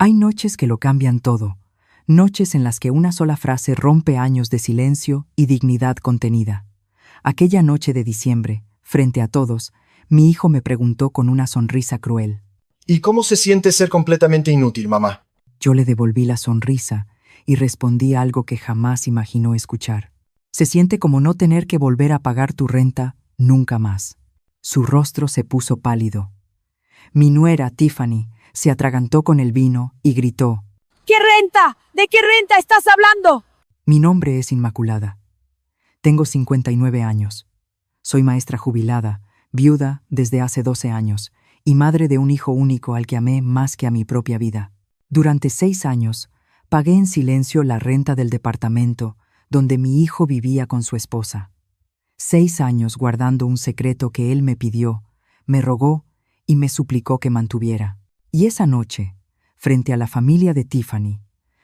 Hay noches que lo cambian todo, noches en las que una sola frase rompe años de silencio y dignidad contenida. Aquella noche de diciembre, frente a todos, mi hijo me preguntó con una sonrisa cruel. ¿Y cómo se siente ser completamente inútil, mamá? Yo le devolví la sonrisa y respondí algo que jamás imaginó escuchar. Se siente como no tener que volver a pagar tu renta nunca más. Su rostro se puso pálido. Mi nuera, Tiffany, se atragantó con el vino y gritó: ¿Qué renta? ¿De qué renta estás hablando? Mi nombre es Inmaculada. Tengo 59 años. Soy maestra jubilada, viuda desde hace 12 años y madre de un hijo único al que amé más que a mi propia vida. Durante 6 años, pagué en silencio la renta del departamento donde mi hijo vivía con su esposa. 6 años guardando un secreto que él me pidió, me rogó y me suplicó que mantuviera. Y esa noche, frente a la familia de Tiffany,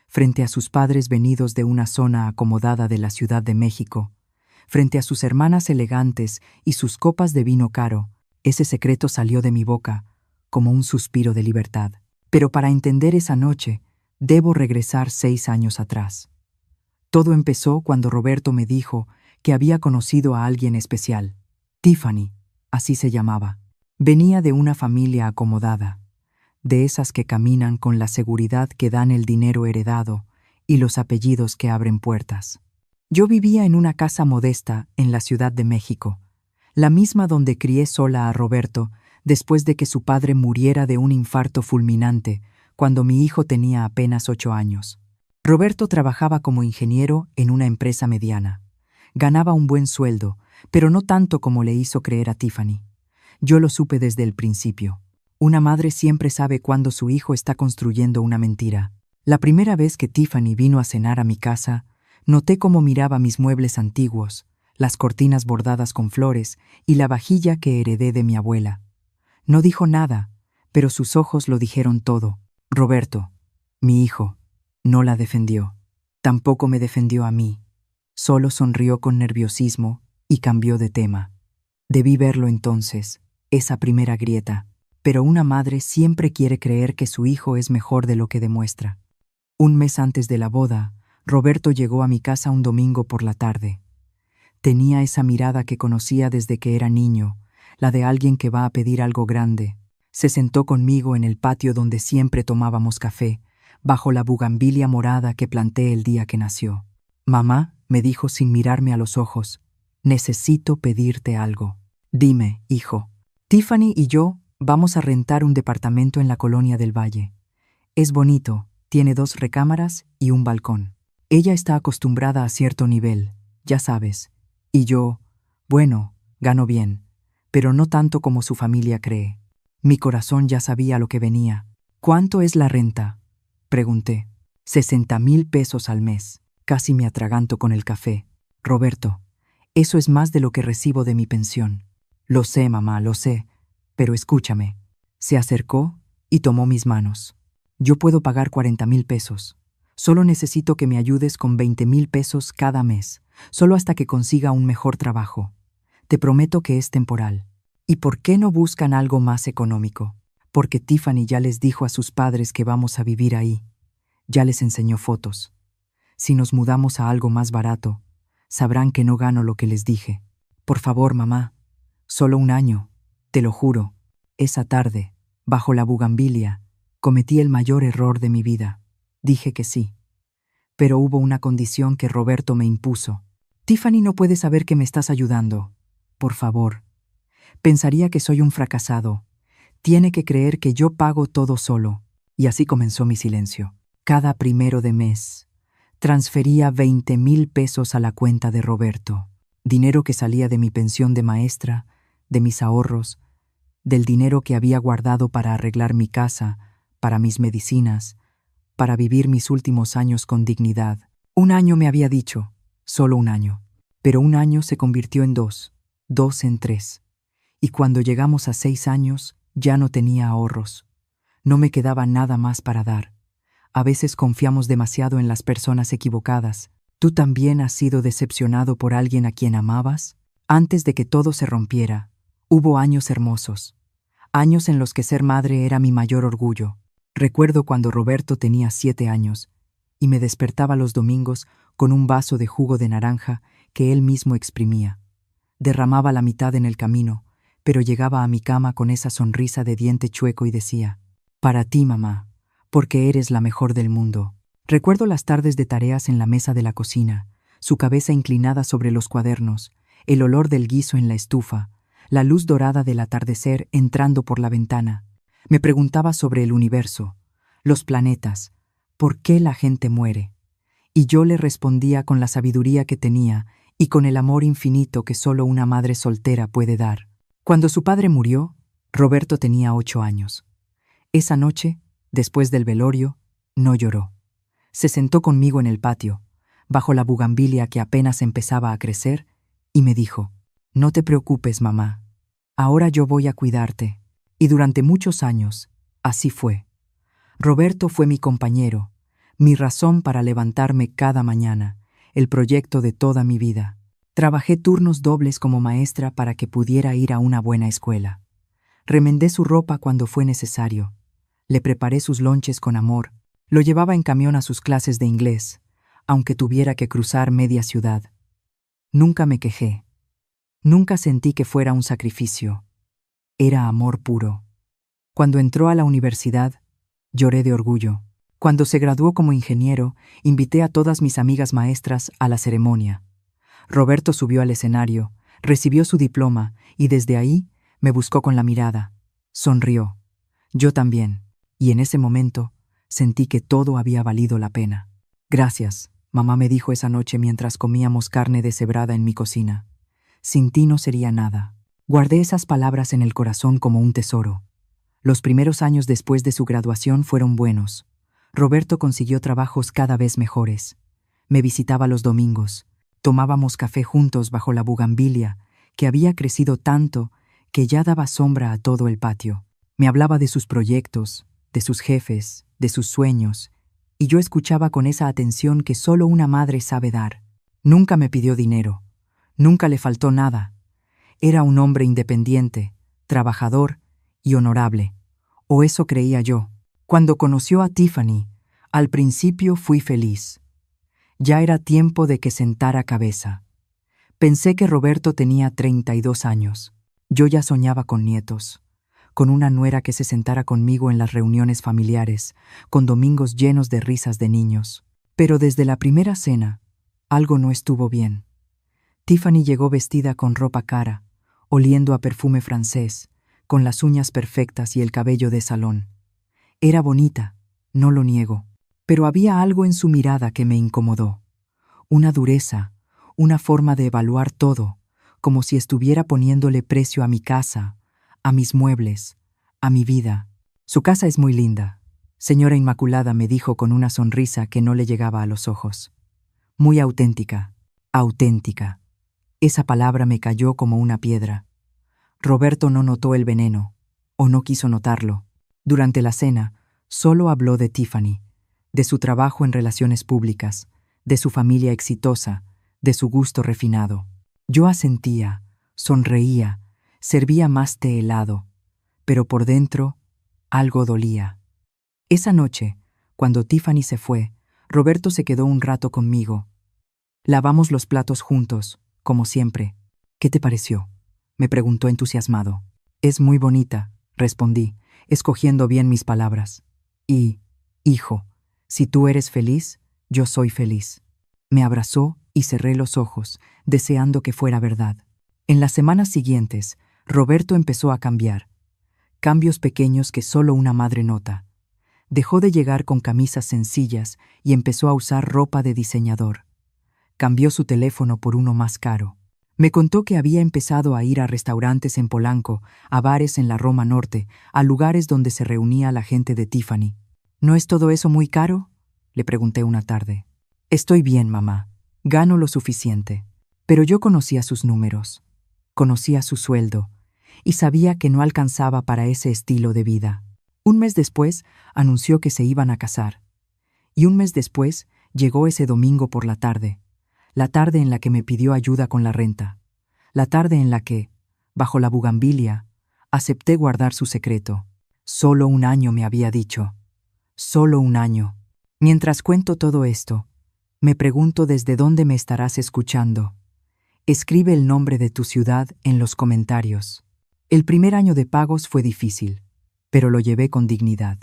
frente a sus padres venidos de una zona acomodada de la Ciudad de México, frente a sus hermanas elegantes y sus copas de vino caro, ese secreto salió de mi boca como un suspiro de libertad. Pero para entender esa noche, debo regresar 6 años atrás. Todo empezó cuando Roberto me dijo que había conocido a alguien especial. Tiffany, así se llamaba. Venía de una familia acomodada, de esas que caminan con la seguridad que dan el dinero heredado y los apellidos que abren puertas. Yo vivía en una casa modesta en la Ciudad de México, la misma donde crié sola a Roberto después de que su padre muriera de un infarto fulminante cuando mi hijo tenía apenas 8 años. Roberto trabajaba como ingeniero en una empresa mediana. Ganaba un buen sueldo, pero no tanto como le hizo creer a Tiffany. Yo lo supe desde el principio. Una madre siempre sabe cuándo su hijo está construyendo una mentira. La primera vez que Tiffany vino a cenar a mi casa, noté cómo miraba mis muebles antiguos, las cortinas bordadas con flores y la vajilla que heredé de mi abuela. No dijo nada, pero sus ojos lo dijeron todo. Roberto, mi hijo, no la defendió. Tampoco me defendió a mí. Solo sonrió con nerviosismo y cambió de tema. Debí verlo entonces, esa primera grieta. Pero una madre siempre quiere creer que su hijo es mejor de lo que demuestra. Un mes antes de la boda, Roberto llegó a mi casa un domingo por la tarde. Tenía esa mirada que conocía desde que era niño, la de alguien que va a pedir algo grande. Se sentó conmigo en el patio donde siempre tomábamos café, bajo la bugambilia morada que planté el día que nació. «Mamá», me dijo sin mirarme a los ojos, «necesito pedirte algo. Dime, hijo. Tiffany y yo vamos a rentar un departamento en la Colonia del Valle. Es bonito, tiene 2 recámaras y un balcón. Ella está acostumbrada a cierto nivel, ya sabes. Y yo, bueno, gano bien, pero no tanto como su familia cree». Mi corazón ya sabía lo que venía. «¿Cuánto es la renta?», pregunté. 60,000 pesos al mes. Casi me atraganto con el café. «Roberto, eso es más de lo que recibo de mi pensión». «Lo sé, mamá, lo sé. Pero escúchame». Se acercó y tomó mis manos. «Yo puedo pagar 40,000 pesos. Solo necesito que me ayudes con 20,000 pesos cada mes, solo hasta que consiga un mejor trabajo. Te prometo que es temporal». «¿Y por qué no buscan algo más económico?». «Porque Tiffany ya les dijo a sus padres que vamos a vivir ahí. Ya les enseñó fotos. Si nos mudamos a algo más barato, sabrán que no gano lo que les dije. Por favor, mamá, solo 1 año, te lo juro». Esa tarde, bajo la bugambilia, cometí el mayor error de mi vida. Dije que sí. Pero hubo una condición que Roberto me impuso. «Tiffany no puede saber que me estás ayudando. Por favor. Pensaría que soy un fracasado. Tiene que creer que yo pago todo solo». Y así comenzó mi silencio. Cada 1 de mes, transfería 20,000 pesos a la cuenta de Roberto. Dinero que salía de mi pensión de maestra, de mis ahorros, del dinero que había guardado para arreglar mi casa, para mis medicinas, para vivir mis últimos años con dignidad. 1 año me había dicho, solo 1 año. Pero 1 año se convirtió en 2, 2 en 3. Y cuando llegamos a 6 años, ya no tenía ahorros. No me quedaba nada más para dar. A veces confiamos demasiado en las personas equivocadas. ¿Tú también has sido decepcionado por alguien a quien amabas? Antes de que todo se rompiera, hubo años hermosos. Años en los que ser madre era mi mayor orgullo. Recuerdo cuando Roberto tenía 7 años y me despertaba los domingos con un vaso de jugo de naranja que él mismo exprimía. Derramaba la mitad en el camino, pero llegaba a mi cama con esa sonrisa de diente chueco y decía: «Para ti, mamá, porque eres la mejor del mundo». Recuerdo las tardes de tareas en la mesa de la cocina, su cabeza inclinada sobre los cuadernos, el olor del guiso en la estufa, la luz dorada del atardecer entrando por la ventana. Me preguntaba sobre el universo, los planetas, por qué la gente muere. Y yo le respondía con la sabiduría que tenía y con el amor infinito que solo una madre soltera puede dar. Cuando su padre murió, Roberto tenía 8 años. Esa noche, después del velorio, no lloró. Se sentó conmigo en el patio, bajo la bugambilia que apenas empezaba a crecer, y me dijo: «No te preocupes, mamá. Ahora yo voy a cuidarte». Y durante muchos años, así fue. Roberto fue mi compañero, mi razón para levantarme cada mañana, el proyecto de toda mi vida. Trabajé turnos dobles como maestra para que pudiera ir a una buena escuela. Remendé su ropa cuando fue necesario. Le preparé sus lonches con amor. Lo llevaba en camión a sus clases de inglés, aunque tuviera que cruzar media ciudad. Nunca me quejé. Nunca sentí que fuera un sacrificio. Era amor puro. Cuando entró a la universidad, lloré de orgullo. Cuando se graduó como ingeniero, invité a todas mis amigas maestras a la ceremonia. Roberto subió al escenario, recibió su diploma y desde ahí me buscó con la mirada. Sonrió. Yo también. Y en ese momento sentí que todo había valido la pena. «Gracias», mamá me dijo esa noche mientras comíamos carne deshebrada en mi cocina. «Sin ti no sería nada». Guardé esas palabras en el corazón como un tesoro. Los primeros años después de su graduación fueron buenos. Roberto consiguió trabajos cada vez mejores. Me visitaba los domingos. Tomábamos café juntos bajo la bugambilia, que había crecido tanto que ya daba sombra a todo el patio. Me hablaba de sus proyectos, de sus jefes, de sus sueños, y yo escuchaba con esa atención que solo una madre sabe dar. Nunca me pidió dinero. Nunca le faltó nada. Era un hombre independiente, trabajador y honorable. O eso creía yo. Cuando conoció a Tiffany, al principio fui feliz. Ya era tiempo de que sentara cabeza. Pensé que Roberto tenía 32 años. Yo ya soñaba con nietos, con una nuera que se sentara conmigo en las reuniones familiares, con domingos llenos de risas de niños. Pero desde la primera cena, algo no estuvo bien. Tiffany llegó vestida con ropa cara, oliendo a perfume francés, con las uñas perfectas y el cabello de salón. Era bonita, no lo niego, pero había algo en su mirada que me incomodó. Una dureza, una forma de evaluar todo, como si estuviera poniéndole precio a mi casa, a mis muebles, a mi vida. «Su casa es muy linda», señora Inmaculada me dijo con una sonrisa que no le llegaba a los ojos. «Muy auténtica, auténtica». Esa palabra me cayó como una piedra. Roberto no notó el veneno, o no quiso notarlo. Durante la cena, solo habló de Tiffany, de su trabajo en relaciones públicas, de su familia exitosa, de su gusto refinado. Yo asentía, sonreía, servía más té helado, pero por dentro algo dolía. Esa noche, cuando Tiffany se fue, Roberto se quedó un rato conmigo. Lavamos los platos juntos, como siempre. «¿Qué te pareció?», me preguntó entusiasmado. «Es muy bonita», respondí, escogiendo bien mis palabras. «Y, hijo, si tú eres feliz, yo soy feliz». Me abrazó y cerré los ojos, deseando que fuera verdad. En las semanas siguientes, Roberto empezó a cambiar. Cambios pequeños que solo una madre nota. Dejó de llegar con camisas sencillas y empezó a usar ropa de diseñador. Cambió su teléfono por uno más caro. Me contó que había empezado a ir a restaurantes en Polanco, a bares en la Roma Norte, a lugares donde se reunía la gente de Tiffany. «¿No es todo eso muy caro?», le pregunté una tarde. «Estoy bien, mamá. Gano lo suficiente». Pero yo conocía sus números, conocía su sueldo, y sabía que no alcanzaba para ese estilo de vida. Un mes después, anunció que se iban a casar. Y un mes después, llegó ese domingo por la tarde en la que me pidió ayuda con la renta, la tarde en la que, bajo la bugambilia, acepté guardar su secreto. Solo un año me había dicho. Solo un año. Mientras cuento todo esto, me pregunto desde dónde me estarás escuchando. Escribe el nombre de tu ciudad en los comentarios. El primer año de pagos fue difícil, pero lo llevé con dignidad.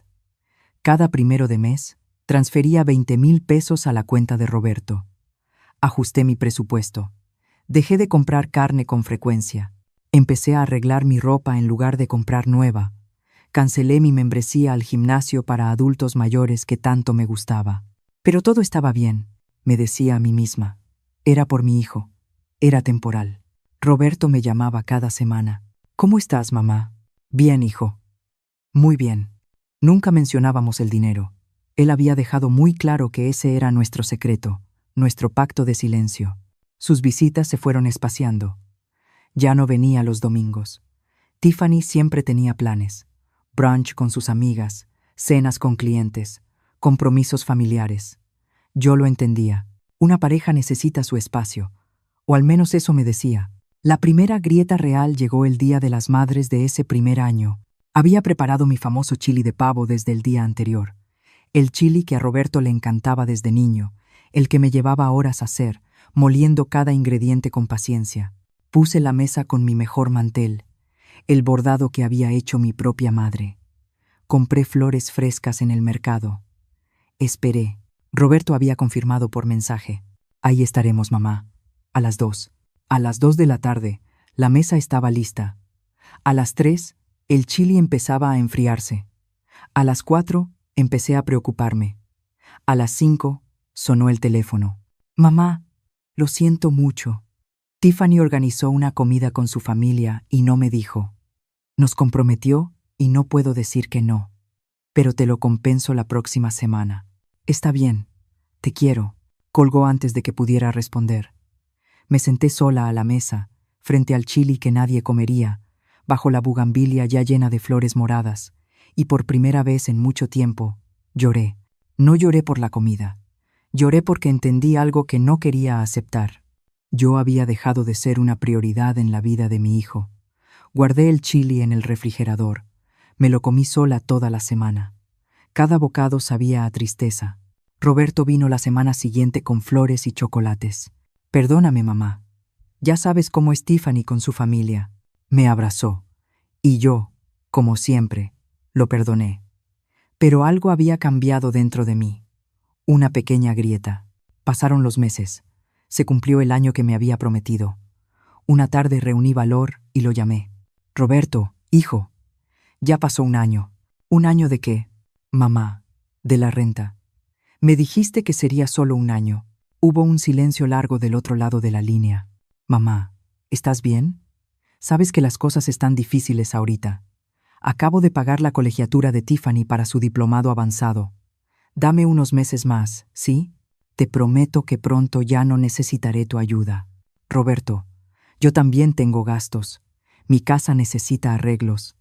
Cada primero de mes, transfería 20,000 pesos a la cuenta de Roberto. Ajusté mi presupuesto. Dejé de comprar carne con frecuencia. Empecé a arreglar mi ropa en lugar de comprar nueva. Cancelé mi membresía al gimnasio para adultos mayores que tanto me gustaba. Pero todo estaba bien, me decía a mí misma. Era por mi hijo. Era temporal. Roberto me llamaba cada semana. ¿Cómo estás, mamá? Bien, hijo. Muy bien. Nunca mencionábamos el dinero. Él había dejado muy claro que ese era nuestro secreto, nuestro pacto de silencio. Sus visitas se fueron espaciando. Ya no venía los domingos. Tiffany siempre tenía planes. Brunch con sus amigas, cenas con clientes, compromisos familiares. Yo lo entendía. Una pareja necesita su espacio. O al menos eso me decía. La primera grieta real llegó el Día de las Madres de ese primer año. Había preparado mi famoso chili de pavo desde el día anterior. El chili que a Roberto le encantaba desde niño, el que me llevaba horas a hacer, moliendo cada ingrediente con paciencia. Puse la mesa con mi mejor mantel, el bordado que había hecho mi propia madre. Compré flores frescas en el mercado. Esperé. Roberto había confirmado por mensaje. Ahí estaremos, mamá. A las 2. A las 2 de la tarde, la mesa estaba lista. A las 3, el chili empezaba a enfriarse. A las 4, empecé a preocuparme. A las 5, sonó el teléfono. Mamá, lo siento mucho. Tiffany organizó una comida con su familia y no me dijo. Nos comprometió y no puedo decir que no. Pero te lo compenso la próxima semana. Está bien. Te quiero. Colgó antes de que pudiera responder. Me senté sola a la mesa, frente al chili que nadie comería, bajo la bugambilia ya llena de flores moradas, y por primera vez en mucho tiempo, lloré. No lloré por la comida. Lloré porque entendí algo que no quería aceptar. Yo había dejado de ser una prioridad en la vida de mi hijo. Guardé el chili en el refrigerador. Me lo comí sola toda la semana. Cada bocado sabía a tristeza. Roberto vino la semana siguiente con flores y chocolates. Perdóname, mamá. Ya sabes cómo es Tiffany con su familia. Me abrazó. Y yo, como siempre, lo perdoné. Pero algo había cambiado dentro de mí. Una pequeña grieta. Pasaron los meses. Se cumplió el año que me había prometido. Una tarde reuní valor y lo llamé. Roberto, hijo. Ya pasó un año. ¿Un año de qué? Mamá, de la renta. Me dijiste que sería solo un año. Hubo un silencio largo del otro lado de la línea. Mamá, ¿estás bien? Sabes que las cosas están difíciles ahorita. Acabo de pagar la colegiatura de Tiffany para su diplomado avanzado. Dame unos meses más, ¿sí? Te prometo que pronto ya no necesitaré tu ayuda. Roberto, yo también tengo gastos. Mi casa necesita arreglos.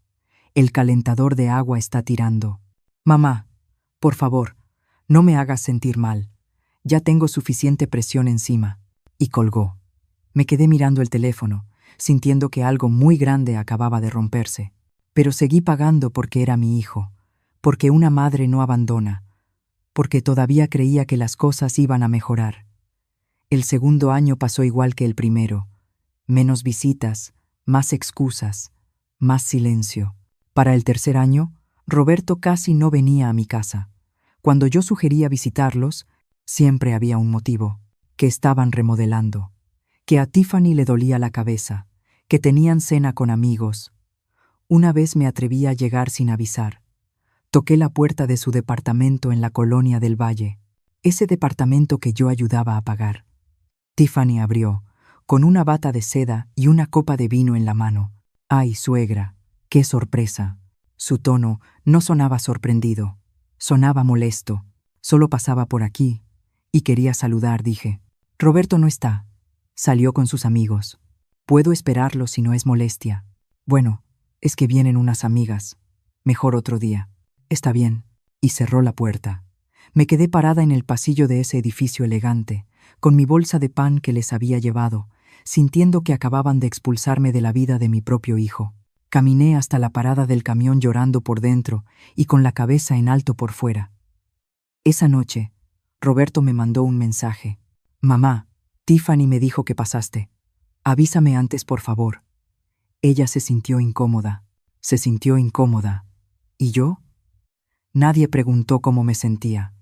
El calentador de agua está tirando. Mamá, por favor, no me hagas sentir mal. Ya tengo suficiente presión encima. Y colgó. Me quedé mirando el teléfono, sintiendo que algo muy grande acababa de romperse. Pero seguí pagando porque era mi hijo, porque una madre no abandona, porque todavía creía que las cosas iban a mejorar. El segundo año pasó igual que el primero. Menos visitas, más excusas, más silencio. Para el tercer año, Roberto casi no venía a mi casa. Cuando yo sugería visitarlos, siempre había un motivo, que estaban remodelando, que a Tiffany le dolía la cabeza, que tenían cena con amigos. Una vez me atreví a llegar sin avisar. Toqué la puerta de su departamento en la colonia del Valle, ese departamento que yo ayudaba a pagar. Tiffany abrió, con una bata de seda y una copa de vino en la mano. ¡Ay, suegra! ¡Qué sorpresa! Su tono no sonaba sorprendido, sonaba molesto. Solo pasaba por aquí y quería saludar, dije. Roberto no está. Salió con sus amigos. Puedo esperarlo si no es molestia. Bueno, es que vienen unas amigas. Mejor otro día. Está bien. Y cerró la puerta. Me quedé parada en el pasillo de ese edificio elegante, con mi bolsa de pan que les había llevado, sintiendo que acababan de expulsarme de la vida de mi propio hijo. Caminé hasta la parada del camión llorando por dentro y con la cabeza en alto por fuera. Esa noche, Roberto me mandó un mensaje. Mamá, Tiffany me dijo que pasaste. Avísame antes, por favor. Ella se sintió incómoda. Se sintió incómoda. ¿Y yo? Nadie preguntó cómo me sentía.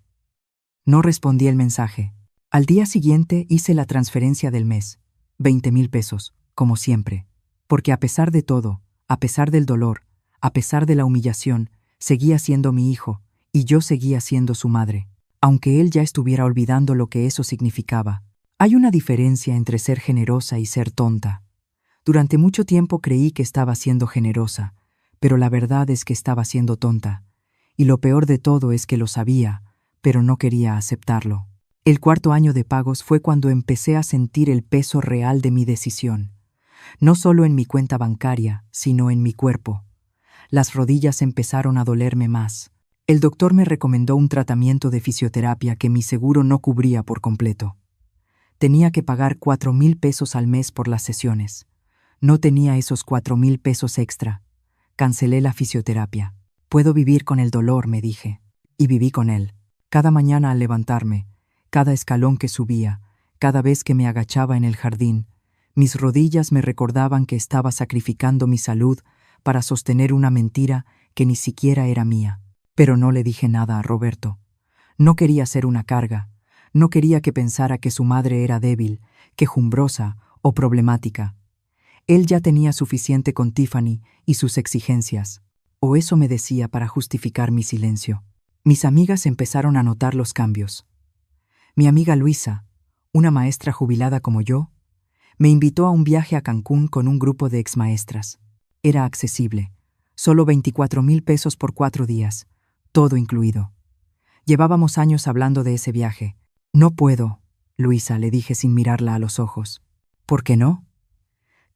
No respondí el mensaje. Al día siguiente hice la transferencia del mes, 20,000 pesos, como siempre. Porque a pesar de todo, a pesar del dolor, a pesar de la humillación, seguía siendo mi hijo, y yo seguía siendo su madre. Aunque él ya estuviera olvidando lo que eso significaba. Hay una diferencia entre ser generosa y ser tonta. Durante mucho tiempo creí que estaba siendo generosa, pero la verdad es que estaba siendo tonta. Y lo peor de todo es que lo sabía, pero no quería aceptarlo. El cuarto año de pagos fue cuando empecé a sentir el peso real de mi decisión. No solo en mi cuenta bancaria, sino en mi cuerpo. Las rodillas empezaron a dolerme más. El doctor me recomendó un tratamiento de fisioterapia que mi seguro no cubría por completo. Tenía que pagar 4,000 pesos al mes por las sesiones. No tenía esos 4,000 pesos extra. Cancelé la fisioterapia. Puedo vivir con el dolor, me dije. Y viví con él. Cada mañana al levantarme, cada escalón que subía, cada vez que me agachaba en el jardín, mis rodillas me recordaban que estaba sacrificando mi salud para sostener una mentira que ni siquiera era mía. Pero no le dije nada a Roberto. No quería ser una carga. No quería que pensara que su madre era débil, quejumbrosa o problemática. Él ya tenía suficiente con Tiffany y sus exigencias. O eso me decía para justificar mi silencio. Mis amigas empezaron a notar los cambios. Mi amiga Luisa, una maestra jubilada como yo, me invitó a un viaje a Cancún con un grupo de exmaestras. Era accesible. Solo 24,000 pesos por 4 días. Todo incluido. Llevábamos años hablando de ese viaje. No puedo, Luisa, le dije sin mirarla a los ojos. ¿Por qué no?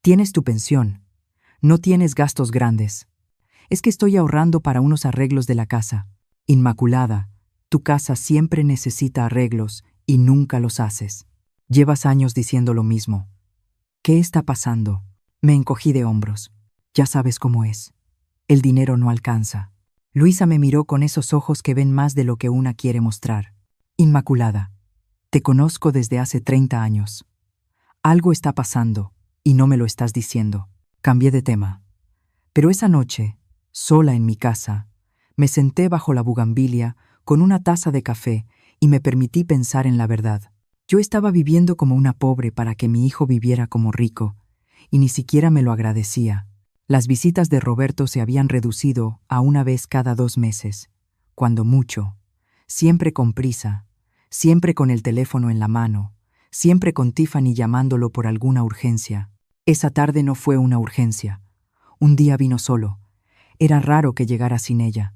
Tienes tu pensión. No tienes gastos grandes. Es que estoy ahorrando para unos arreglos de la casa. Inmaculada, tu casa siempre necesita arreglos y nunca los haces. Llevas años diciendo lo mismo. ¿Qué está pasando? Me encogí de hombros. Ya sabes cómo es. El dinero no alcanza. Luisa me miró con esos ojos que ven más de lo que una quiere mostrar. Inmaculada, te conozco desde hace 30 años. Algo está pasando y no me lo estás diciendo. Cambié de tema. Pero esa noche, sola en mi casa, me senté bajo la bugambilia con una taza de café y me permití pensar en la verdad. Yo estaba viviendo como una pobre para que mi hijo viviera como rico, y ni siquiera me lo agradecía. Las visitas de Roberto se habían reducido a una vez cada 2 meses, cuando mucho, siempre con prisa, siempre con el teléfono en la mano, siempre con Tiffany llamándolo por alguna urgencia. Esa tarde no fue una urgencia. Un día vino solo. Era raro que llegara sin ella.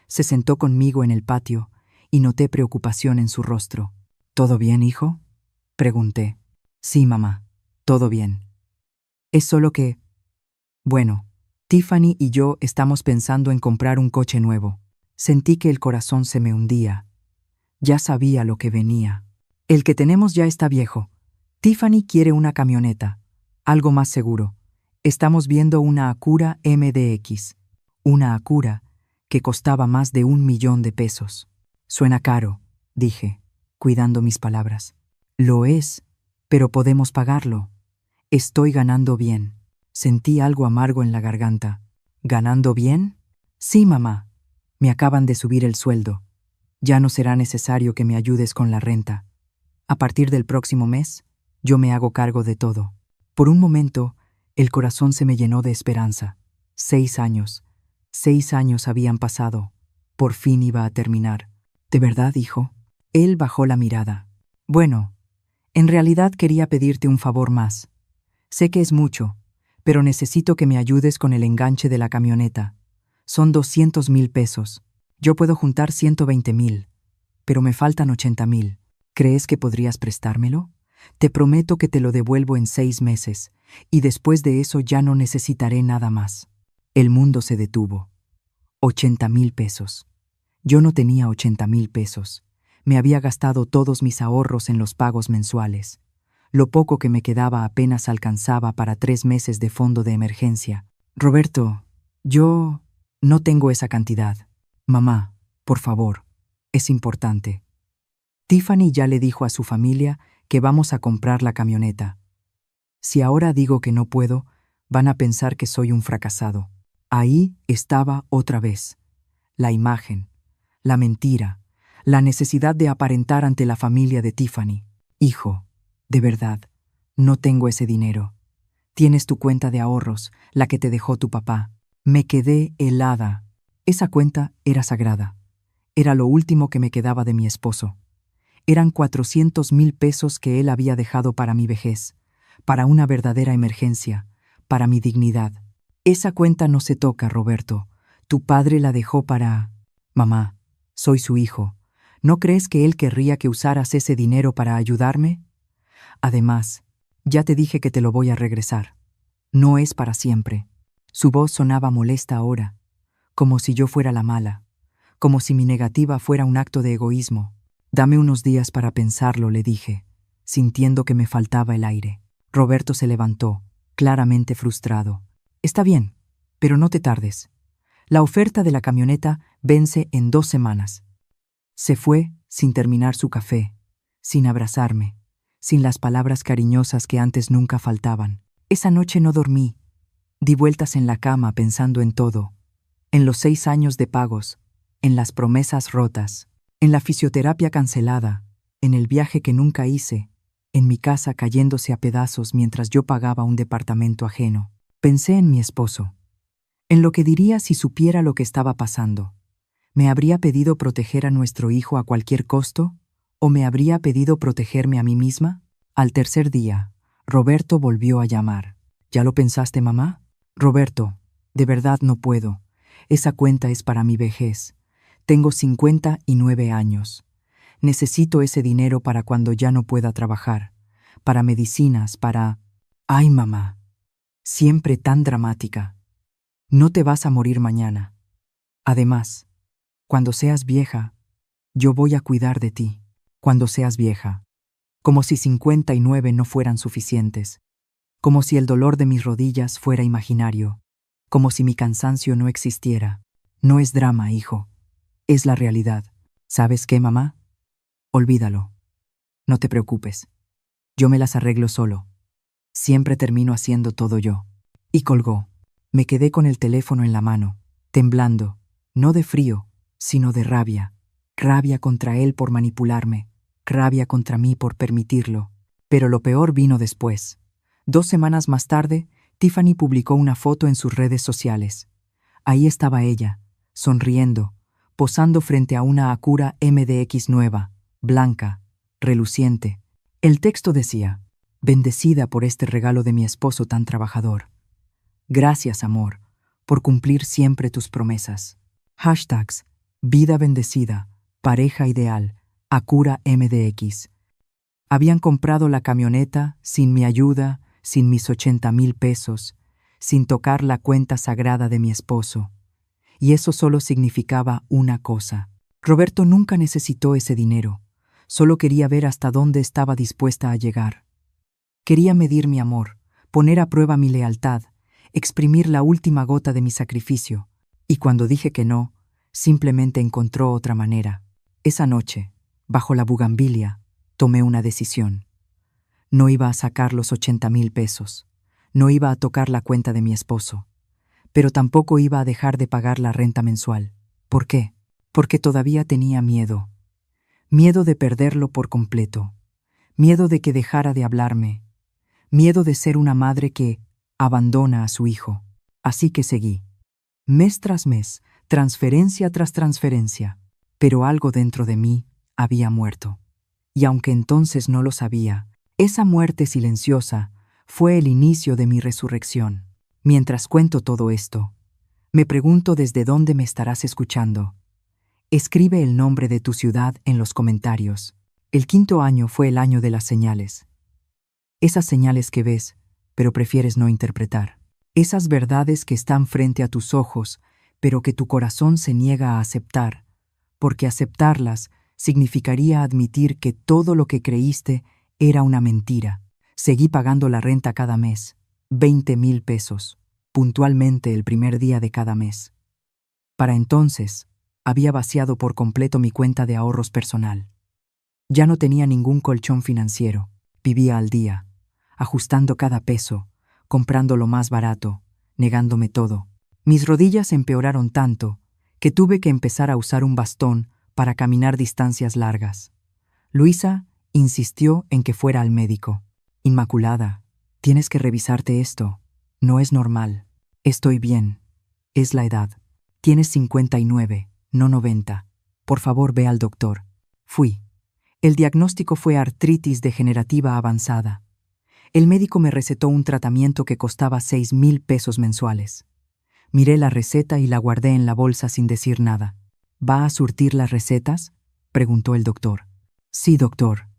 Se sentó conmigo en el patio y noté preocupación en su rostro. ¿Todo bien, hijo?, pregunté. Sí, mamá, todo bien. Es solo que... Bueno, Tiffany y yo estamos pensando en comprar un coche nuevo. Sentí que el corazón se me hundía. Ya sabía lo que venía. El que tenemos ya está viejo. Tiffany quiere una camioneta, algo más seguro. Estamos viendo una Acura MDX. Una Acura que costaba más de 1,000,000 de pesos. Suena caro, dije, cuidando mis palabras. Lo es, pero podemos pagarlo. Estoy ganando bien. Sentí algo amargo en la garganta. ¿Ganando bien? Sí, mamá. Me acaban de subir el sueldo. Ya no será necesario que me ayudes con la renta. A partir del próximo mes, yo me hago cargo de todo. Por un momento, el corazón se me llenó de esperanza. 6 años. 6 años habían pasado. Por fin iba a terminar. ¿De verdad, hijo? Él bajó la mirada. Bueno, en realidad quería pedirte un favor más. Sé que es mucho, pero necesito que me ayudes con el enganche de la camioneta. Son 200,000 pesos. Yo puedo juntar 120,000, pero me faltan 80,000. ¿Crees que podrías prestármelo? Te prometo que te lo devuelvo en 6 meses, y después de eso ya no necesitaré nada más. El mundo se detuvo. 80,000 pesos. Yo no tenía 80,000 pesos. Me había gastado todos mis ahorros en los pagos mensuales. Lo poco que me quedaba apenas alcanzaba para 3 meses de fondo de emergencia. Roberto, yo no tengo esa cantidad. Mamá, por favor, Es importante. Tiffany ya le dijo a su familia que vamos a comprar la camioneta. Si ahora digo que no puedo, van a pensar que soy un fracasado. Ahí estaba otra vez. La imagen, la mentira, la necesidad de aparentar ante la familia de Tiffany. Hijo, de verdad, no tengo ese dinero. Tienes tu cuenta de ahorros, la que te dejó tu papá. Me quedé helada. Esa cuenta era sagrada. Era lo último que me quedaba de mi esposo. Eran 400,000 pesos que él había dejado para mi vejez, para una verdadera emergencia, para mi dignidad. Esa cuenta no se toca, Roberto. Tu padre la dejó para... Mamá, soy su hijo. ¿No crees que él querría que usaras ese dinero para ayudarme? Además, ya te dije que te lo voy a regresar. No es para siempre. Su voz sonaba molesta ahora, como si yo fuera la mala, como si mi negativa fuera un acto de egoísmo. Dame unos días para pensarlo, le dije, sintiendo que me faltaba el aire. Roberto se levantó, claramente frustrado. Está bien, pero no te tardes. La oferta de la camioneta vence en 2 semanas. Se fue sin terminar su café, sin abrazarme, sin las palabras cariñosas que antes nunca faltaban. Esa noche no dormí. Di vueltas en la cama pensando en todo, en los 6 años de pagos, en las promesas rotas, en la fisioterapia cancelada, en el viaje que nunca hice, en mi casa cayéndose a pedazos mientras yo pagaba un departamento ajeno. Pensé en mi esposo, en lo que diría si supiera lo que estaba pasando. ¿Me habría pedido proteger a nuestro hijo a cualquier costo? ¿O me habría pedido protegerme a mí misma? Al tercer día, Roberto volvió a llamar. ¿Ya lo pensaste, mamá? Roberto, de verdad no puedo. Esa cuenta es para mi vejez. Tengo 59 años. Necesito ese dinero para cuando ya no pueda trabajar, para medicinas, para... Ay, mamá, siempre tan dramática. No te vas a morir mañana. Además, cuando seas vieja, yo voy a cuidar de ti. Cuando seas vieja. Como si 59 no fueran suficientes. Como si el dolor de mis rodillas fuera imaginario. Como si mi cansancio no existiera. No es drama, hijo. Es la realidad. ¿Sabes qué, mamá? Olvídalo. No te preocupes. Yo me las arreglo solo. Siempre termino haciendo todo yo. Y colgó. Me quedé con el teléfono en la mano, temblando, no de frío, sino de rabia. Rabia contra él por manipularme, rabia contra mí por permitirlo. Pero lo peor vino después. 2 semanas más tarde, Tiffany publicó una foto en sus redes sociales. Ahí estaba ella, sonriendo, posando frente a una Acura MDX nueva, blanca, reluciente. El texto decía: bendecida por este regalo de mi esposo tan trabajador. Gracias, amor, por cumplir siempre tus promesas. Hashtags: vida bendecida, pareja ideal, Acura MDX. Habían comprado la camioneta sin mi ayuda, sin mis 80,000 pesos, sin tocar la cuenta sagrada de mi esposo. Y eso solo significaba una cosa. Roberto nunca necesitó ese dinero. Solo quería ver hasta dónde estaba dispuesta a llegar. Quería medir mi amor, poner a prueba mi lealtad, exprimir la última gota de mi sacrificio. Y cuando dije que no, simplemente encontró otra manera. Esa noche, bajo la bugambilia, tomé una decisión. No iba a sacar los 80,000 pesos. No iba a tocar la cuenta de mi esposo. Pero tampoco iba a dejar de pagar la renta mensual. ¿Por qué? Porque todavía tenía miedo. Miedo de perderlo por completo. Miedo de que dejara de hablarme. Miedo de ser una madre que abandona a su hijo. Así que seguí. Mes tras mes, transferencia tras transferencia. Pero algo dentro de mí había muerto. Y aunque entonces no lo sabía, esa muerte silenciosa fue el inicio de mi resurrección. Mientras cuento todo esto, me pregunto desde dónde me estarás escuchando. Escribe el nombre de tu ciudad en los comentarios. El 5.º año fue el año de las señales. Esas señales que ves, pero prefieres no interpretar. Esas verdades que están frente a tus ojos, pero que tu corazón se niega a aceptar, porque aceptarlas significaría admitir que todo lo que creíste era una mentira. Seguí pagando la renta cada mes, 20,000 pesos, puntualmente el primer día de cada mes. Para entonces, Había vaciado por completo mi cuenta de ahorros personal. Ya no tenía ningún colchón financiero. Vivía al día, ajustando cada peso, comprando lo más barato, negándome todo. Mis rodillas empeoraron tanto que tuve que empezar a usar un bastón para caminar distancias largas. Luisa insistió en que fuera al médico. Inmaculada, tienes que revisarte esto. No es normal. Estoy bien. Es la edad. Tienes 59, no 90. Por favor, ve al doctor. Fui. El diagnóstico fue artritis degenerativa avanzada. El médico me recetó un tratamiento que costaba 6,000 pesos mensuales. Miré la receta y la guardé en la bolsa sin decir nada. ¿Va a surtir las recetas?, preguntó el doctor. Sí, doctor.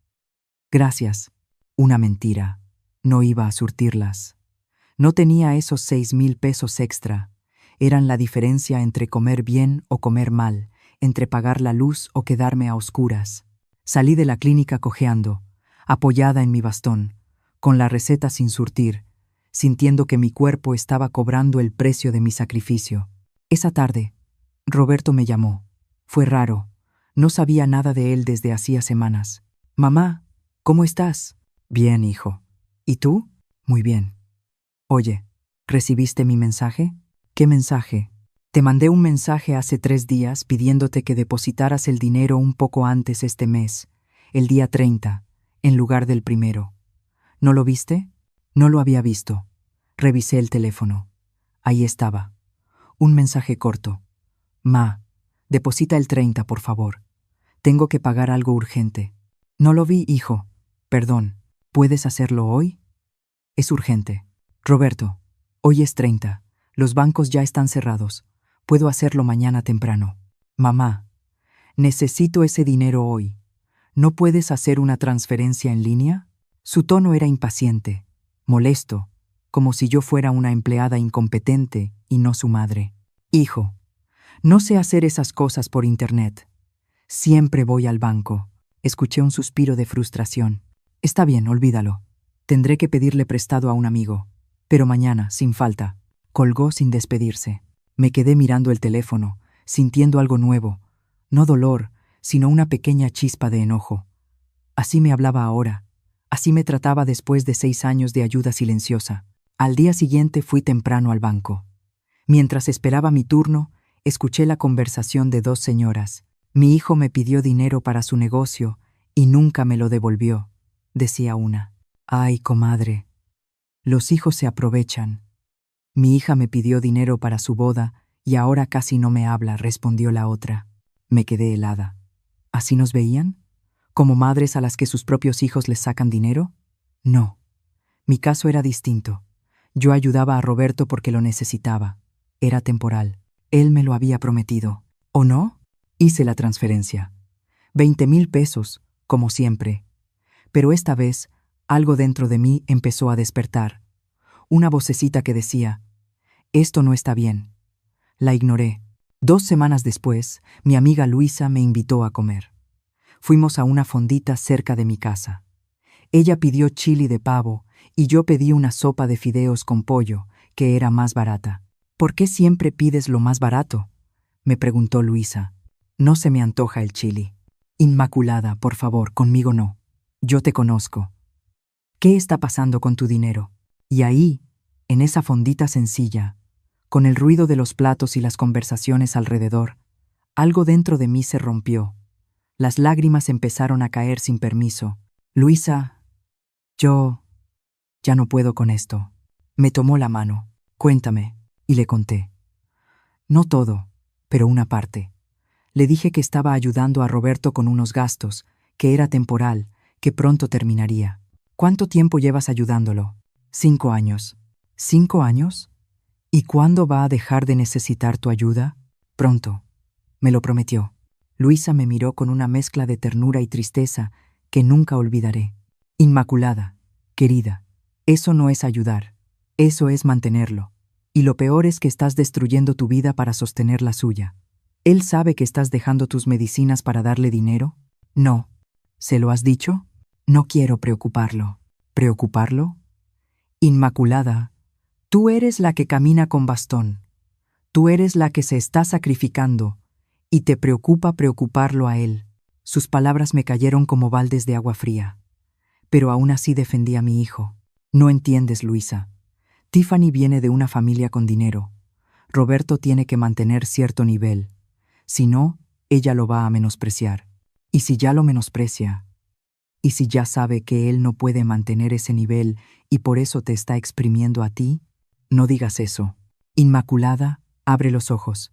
Gracias. Una mentira. No iba a surtirlas. No tenía esos 6,000 pesos extra. Eran la diferencia entre comer bien o comer mal, entre pagar la luz o quedarme a oscuras. Salí de la clínica cojeando, apoyada en mi bastón, con la receta sin surtir, sintiendo que mi cuerpo estaba cobrando el precio de mi sacrificio. Esa tarde, Roberto me llamó. Fue raro. No sabía nada de él desde hacía semanas. Mamá, ¿cómo estás? Bien, hijo. ¿Y tú? Muy bien. Oye, ¿recibiste mi mensaje? ¿Qué mensaje? Te mandé un mensaje hace 3 días pidiéndote que depositaras el dinero un poco antes este mes, el día 30, en lugar del 1. ¿No lo viste? No lo había visto. Revisé el teléfono. Ahí estaba. Un mensaje corto. Ma, deposita el 30, por favor. Tengo que pagar algo urgente. No lo vi, hijo. Perdón. ¿Puedes hacerlo hoy? Es urgente. Roberto, hoy es 30. Los bancos ya están cerrados. Puedo hacerlo mañana temprano. Mamá, necesito ese dinero hoy. ¿No puedes hacer una transferencia en línea? Su tono era impaciente, molesto, como si yo fuera una empleada incompetente y no su madre. Hijo, no sé hacer esas cosas por internet. Siempre voy al banco. Escuché un suspiro de frustración. Está bien, olvídalo. Tendré que pedirle prestado a un amigo. Pero mañana, sin falta. Colgó sin despedirse. Me quedé mirando el teléfono, sintiendo algo nuevo. No dolor, sino una pequeña chispa de enojo. Así me hablaba ahora. Así me trataba después de 6 años de ayuda silenciosa. Al día siguiente fui temprano al banco. Mientras esperaba mi turno, escuché la conversación de 2 señoras. Mi hijo me pidió dinero para su negocio y nunca me lo devolvió, decía una. Ay, comadre. Los hijos se aprovechan. Mi hija me pidió dinero para su boda y ahora casi no me habla, respondió la otra. Me quedé helada. ¿Así nos veían? ¿Como madres a las que sus propios hijos les sacan dinero? No. Mi caso era distinto. Yo ayudaba a Roberto porque lo necesitaba. Era temporal. Él me lo había prometido. ¿O no? Hice la transferencia. 20,000 pesos, como siempre. Pero esta vez, algo dentro de mí empezó a despertar. Una vocecita que decía, esto no está bien. La ignoré. 2 semanas después, mi amiga Luisa me invitó a comer. Fuimos a una fondita cerca de mi casa. Ella pidió chili de pavo y yo pedí una sopa de fideos con pollo, que era más barata. ¿Por qué siempre pides lo más barato?, me preguntó Luisa. No se me antoja el chili. Inmaculada, por favor, conmigo no. Yo te conozco. ¿Qué está pasando con tu dinero? Y ahí, en esa fondita sencilla, con el ruido de los platos y las conversaciones alrededor, algo dentro de mí se rompió. Las lágrimas empezaron a caer sin permiso. Luisa, yo ya no puedo con esto. Me tomó la mano. Cuéntame, y le conté. No todo, pero una parte. Le dije que estaba ayudando a Roberto con unos gastos, que era temporal, que pronto terminaría. ¿Cuánto tiempo llevas ayudándolo? 5 años. ¿5 años? ¿Y cuándo va a dejar de necesitar tu ayuda? Pronto. Me lo prometió. Luisa me miró con una mezcla de ternura y tristeza que nunca olvidaré. Inmaculada, querida, eso no es ayudar. Eso es mantenerlo. Y lo peor es que estás destruyendo tu vida para sostener la suya. ¿Él sabe que estás dejando tus medicinas para darle dinero? No. ¿Se lo has dicho? No quiero preocuparlo. ¿Preocuparlo? Inmaculada, tú eres la que camina con bastón. Tú eres la que se está sacrificando. Y te preocupa preocuparlo a él. Sus palabras me cayeron como baldes de agua fría. Pero aún así defendí a mi hijo. No entiendes, Luisa. Tiffany viene de una familia con dinero. Roberto tiene que mantener cierto nivel. Si no, ella lo va a menospreciar. Y si ya lo menosprecia, y si ya sabe que él no puede mantener ese nivel y por eso te está exprimiendo a ti, no digas eso. Inmaculada, abre los ojos.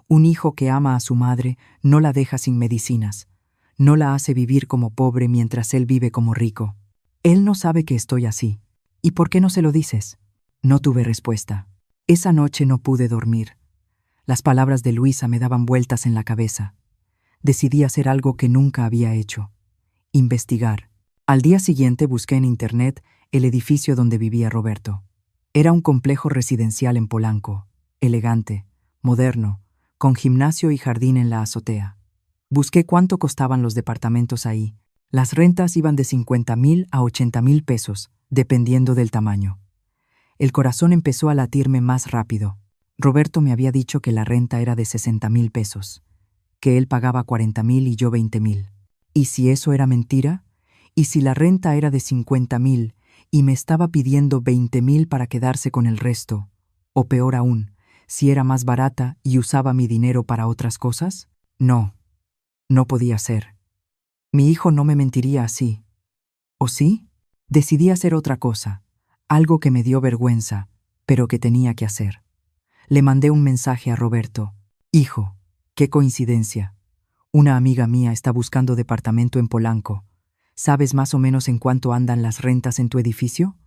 Un hijo que ama a su madre no la deja sin medicinas. No la hace vivir como pobre mientras él vive como rico. Él no sabe que estoy así. ¿Y por qué no se lo dices? No tuve respuesta. Esa noche no pude dormir. Las palabras de Luisa me daban vueltas en la cabeza. Decidí hacer algo que nunca había hecho. Investigar. Al día siguiente busqué en internet el edificio donde vivía Roberto. Era un complejo residencial en Polanco, elegante, moderno, con gimnasio y jardín en la azotea. Busqué cuánto costaban los departamentos ahí. Las rentas iban de 50,000 a 80,000 pesos, dependiendo del tamaño. El corazón empezó a latirme más rápido. Roberto me había dicho que la renta era de 60,000 pesos, que él pagaba 40,000 y yo 20,000. ¿Y si eso era mentira? ¿Y si la renta era de 50,000 y me estaba pidiendo 20,000 para quedarse con el resto? O peor aún, si era más barata y usaba mi dinero para otras cosas? No, no podía ser. Mi hijo no me mentiría así. ¿O sí? Decidí hacer otra cosa, algo que me dio vergüenza, pero que tenía que hacer. Le mandé un mensaje a Roberto. Hijo, qué coincidencia. Una amiga mía está buscando departamento en Polanco. ¿Sabes más o menos en cuánto andan las rentas en tu edificio?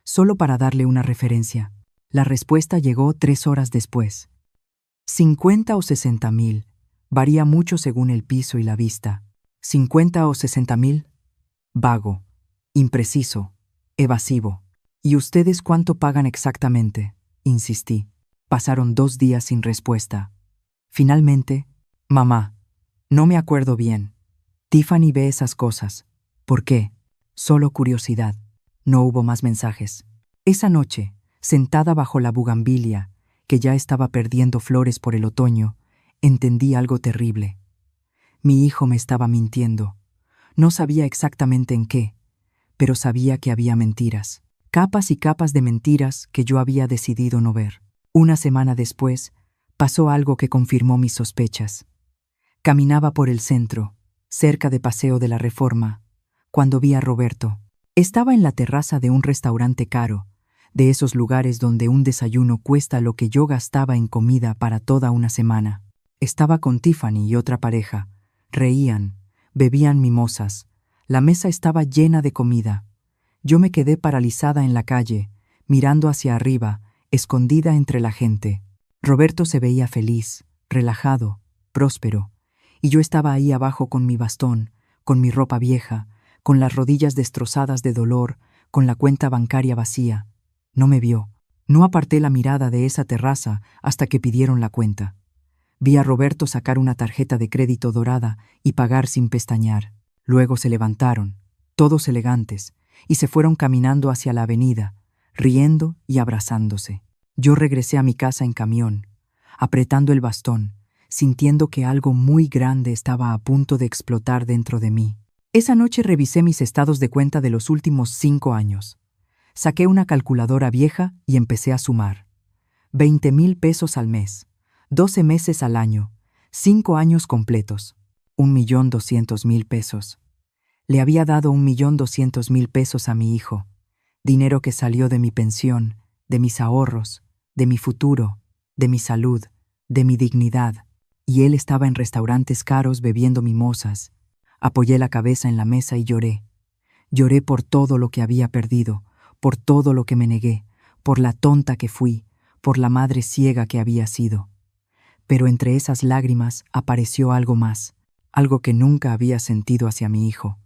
Solo para darle una referencia. La respuesta llegó 3 horas después. 50 o 60,000. Varía mucho según el piso y la vista. 50 o 60,000. Vago, impreciso, evasivo. ¿Y ustedes cuánto pagan exactamente? Insistí. Pasaron 2 días sin respuesta. Finalmente, mamá, no me acuerdo bien. Tiffany ve esas cosas. ¿Por qué? Solo curiosidad. No hubo más mensajes. Esa noche, sentada bajo la bugambilia, que ya estaba perdiendo flores por el otoño, entendí algo terrible. Mi hijo me estaba mintiendo. No sabía exactamente en qué, pero sabía que había mentiras. Capas y capas de mentiras que yo había decidido no ver. Una semana después, pasó algo que confirmó mis sospechas. Caminaba por el centro, cerca de Paseo de la Reforma, cuando vi a Roberto. Estaba en la terraza de un restaurante caro, de esos lugares donde un desayuno cuesta lo que yo gastaba en comida para toda una semana. Estaba con Tiffany y otra pareja. Reían, bebían mimosas. La mesa estaba llena de comida. Yo me quedé paralizada en la calle, mirando hacia arriba, escondida entre la gente. Roberto se veía feliz, relajado, próspero, y yo estaba ahí abajo con mi bastón, con mi ropa vieja, con las rodillas destrozadas de dolor, con la cuenta bancaria vacía. No me vio. No aparté la mirada de esa terraza hasta que pidieron la cuenta. Vi a Roberto sacar una tarjeta de crédito dorada y pagar sin pestañear. Luego se levantaron, todos elegantes, y se fueron caminando hacia la avenida, riendo y abrazándose. Yo regresé a mi casa en camión, apretando el bastón, sintiendo que algo muy grande estaba a punto de explotar dentro de mí. Esa noche revisé mis estados de cuenta de los últimos 5 años. Saqué una calculadora vieja y empecé a sumar. 20,000 pesos al mes, 12 meses al año, 5 años completos, 1,200,000 pesos. Le había dado 1,200,000 pesos a mi hijo, dinero que salió de mi pensión, de mis ahorros, de mi futuro, de mi salud, de mi dignidad, y él estaba en restaurantes caros bebiendo mimosas. Apoyé la cabeza en la mesa y lloré. Lloré por todo lo que había perdido, por todo lo que me negué, por la tonta que fui, por la madre ciega que había sido. Pero entre esas lágrimas apareció algo más, algo que nunca había sentido hacia mi hijo.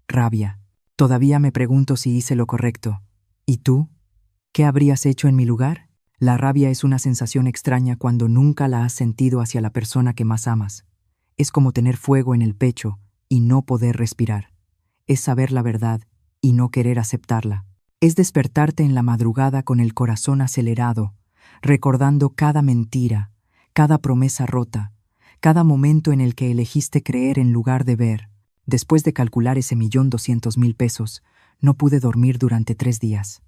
Rabia. Todavía me pregunto si hice lo correcto. ¿Y tú? ¿Qué habrías hecho en mi lugar? La rabia es una sensación extraña cuando nunca la has sentido hacia la persona que más amas. Es como tener fuego en el pecho y no poder respirar. Es saber la verdad y no querer aceptarla. Es despertarte en la madrugada con el corazón acelerado, recordando cada mentira, cada promesa rota, cada momento en el que elegiste creer en lugar de ver. Después de calcular ese 1.200.000 pesos, no pude dormir durante 3 días.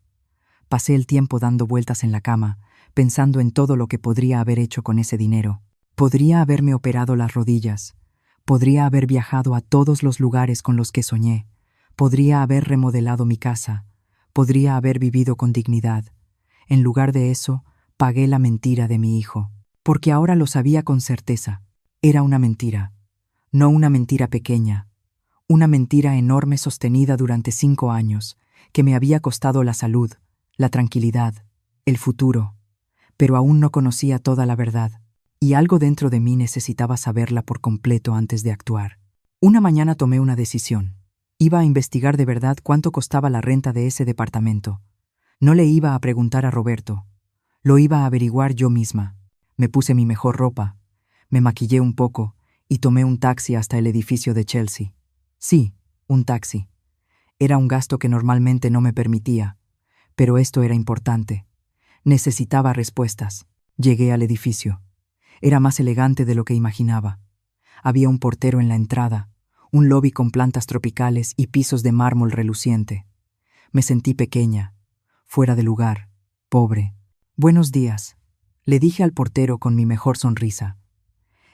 Pasé el tiempo dando vueltas en la cama, pensando en todo lo que podría haber hecho con ese dinero. Podría haberme operado las rodillas. Podría haber viajado a todos los lugares con los que soñé. Podría haber remodelado mi casa. Podría haber vivido con dignidad. En lugar de eso, pagué la mentira de mi hijo. Porque ahora lo sabía con certeza. Era una mentira. No una mentira pequeña. Una mentira enorme sostenida durante 5 años, que me había costado la salud, la tranquilidad, el futuro. Pero aún no conocía toda la verdad, y algo dentro de mí necesitaba saberla por completo antes de actuar. Una mañana tomé una decisión. Iba a investigar de verdad cuánto costaba la renta de ese departamento. No le iba a preguntar a Roberto. Lo iba a averiguar yo misma. Me puse mi mejor ropa, me maquillé un poco y tomé un taxi hasta el edificio de Chelsea. Sí, un taxi. Era un gasto que normalmente no me permitía, pero esto era importante. Necesitaba respuestas. Llegué al edificio. Era más elegante de lo que imaginaba. Había un portero en la entrada, un lobby con plantas tropicales y pisos de mármol reluciente. Me sentí pequeña, fuera de lugar, pobre. «Buenos días», le dije al portero con mi mejor sonrisa.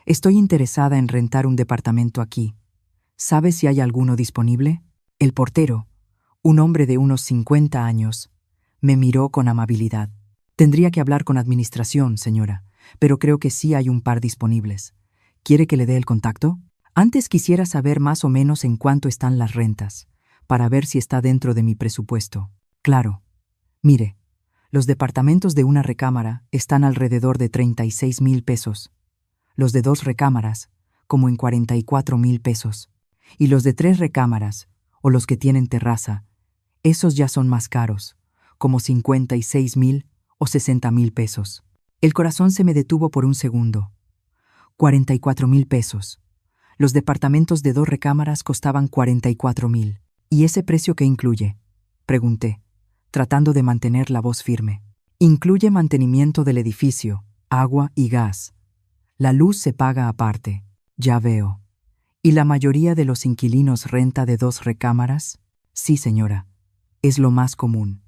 «Estoy interesada en rentar un departamento aquí. ¿Sabes si hay alguno disponible?» El portero, un hombre de unos 50 años, me miró con amabilidad. «Tendría que hablar con administración, señora, pero creo que sí hay un par disponibles. ¿Quiere que le dé el contacto?» Antes quisiera saber más o menos en cuánto están las rentas, para ver si está dentro de mi presupuesto. Claro. Mire, los departamentos de una recámara están alrededor de 36.000 pesos. Los de 2 recámaras, como en 44.000 pesos. Y los de 3 recámaras, o los que tienen terraza, esos ya son más caros, como 56.000 o 60.000 pesos. El corazón se me detuvo por un segundo. 44.000 pesos. Los departamentos de 2 recámaras costaban 44.000. ¿Y ese precio qué incluye?, pregunté, tratando de mantener la voz firme. Incluye mantenimiento del edificio, agua y gas. La luz se paga aparte. Ya veo. ¿Y la mayoría de los inquilinos renta de 2 recámaras? Sí, señora. Es lo más común.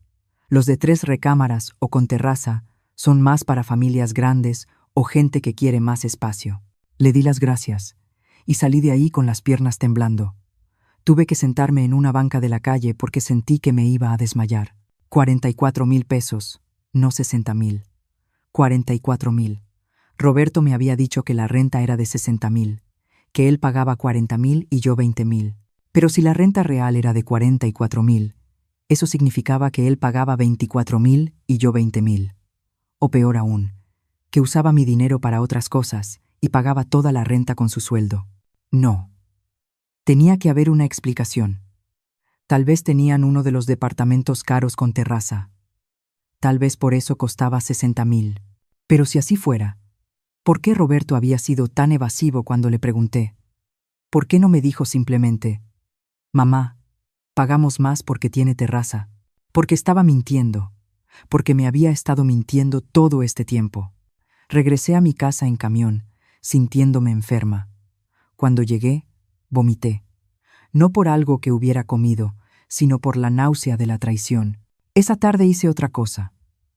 Los de 3 recámaras o con terraza son más para familias grandes o gente que quiere más espacio. Le di las gracias y salí de ahí con las piernas temblando. Tuve que sentarme en una banca de la calle porque sentí que me iba a desmayar. 44.000 pesos, no 60.000. 44.000. Roberto me había dicho que la renta era de 60.000, que él pagaba 40.000 y yo 20.000. Pero si la renta real era de 44.000, eso significaba que él pagaba 24.000 y yo 20.000. O peor aún, que usaba mi dinero para otras cosas y pagaba toda la renta con su sueldo. No. Tenía que haber una explicación. Tal vez tenían uno de los departamentos caros con terraza. Tal vez por eso costaba 60.000. Pero si así fuera, ¿por qué Roberto había sido tan evasivo cuando le pregunté? ¿Por qué no me dijo simplemente, mamá, pagamos más porque tiene terraza? Porque estaba mintiendo, porque me había estado mintiendo todo este tiempo. Regresé a mi casa en camión, sintiéndome enferma. Cuando llegué, vomité. No por algo que hubiera comido, sino por la náusea de la traición. Esa tarde hice otra cosa,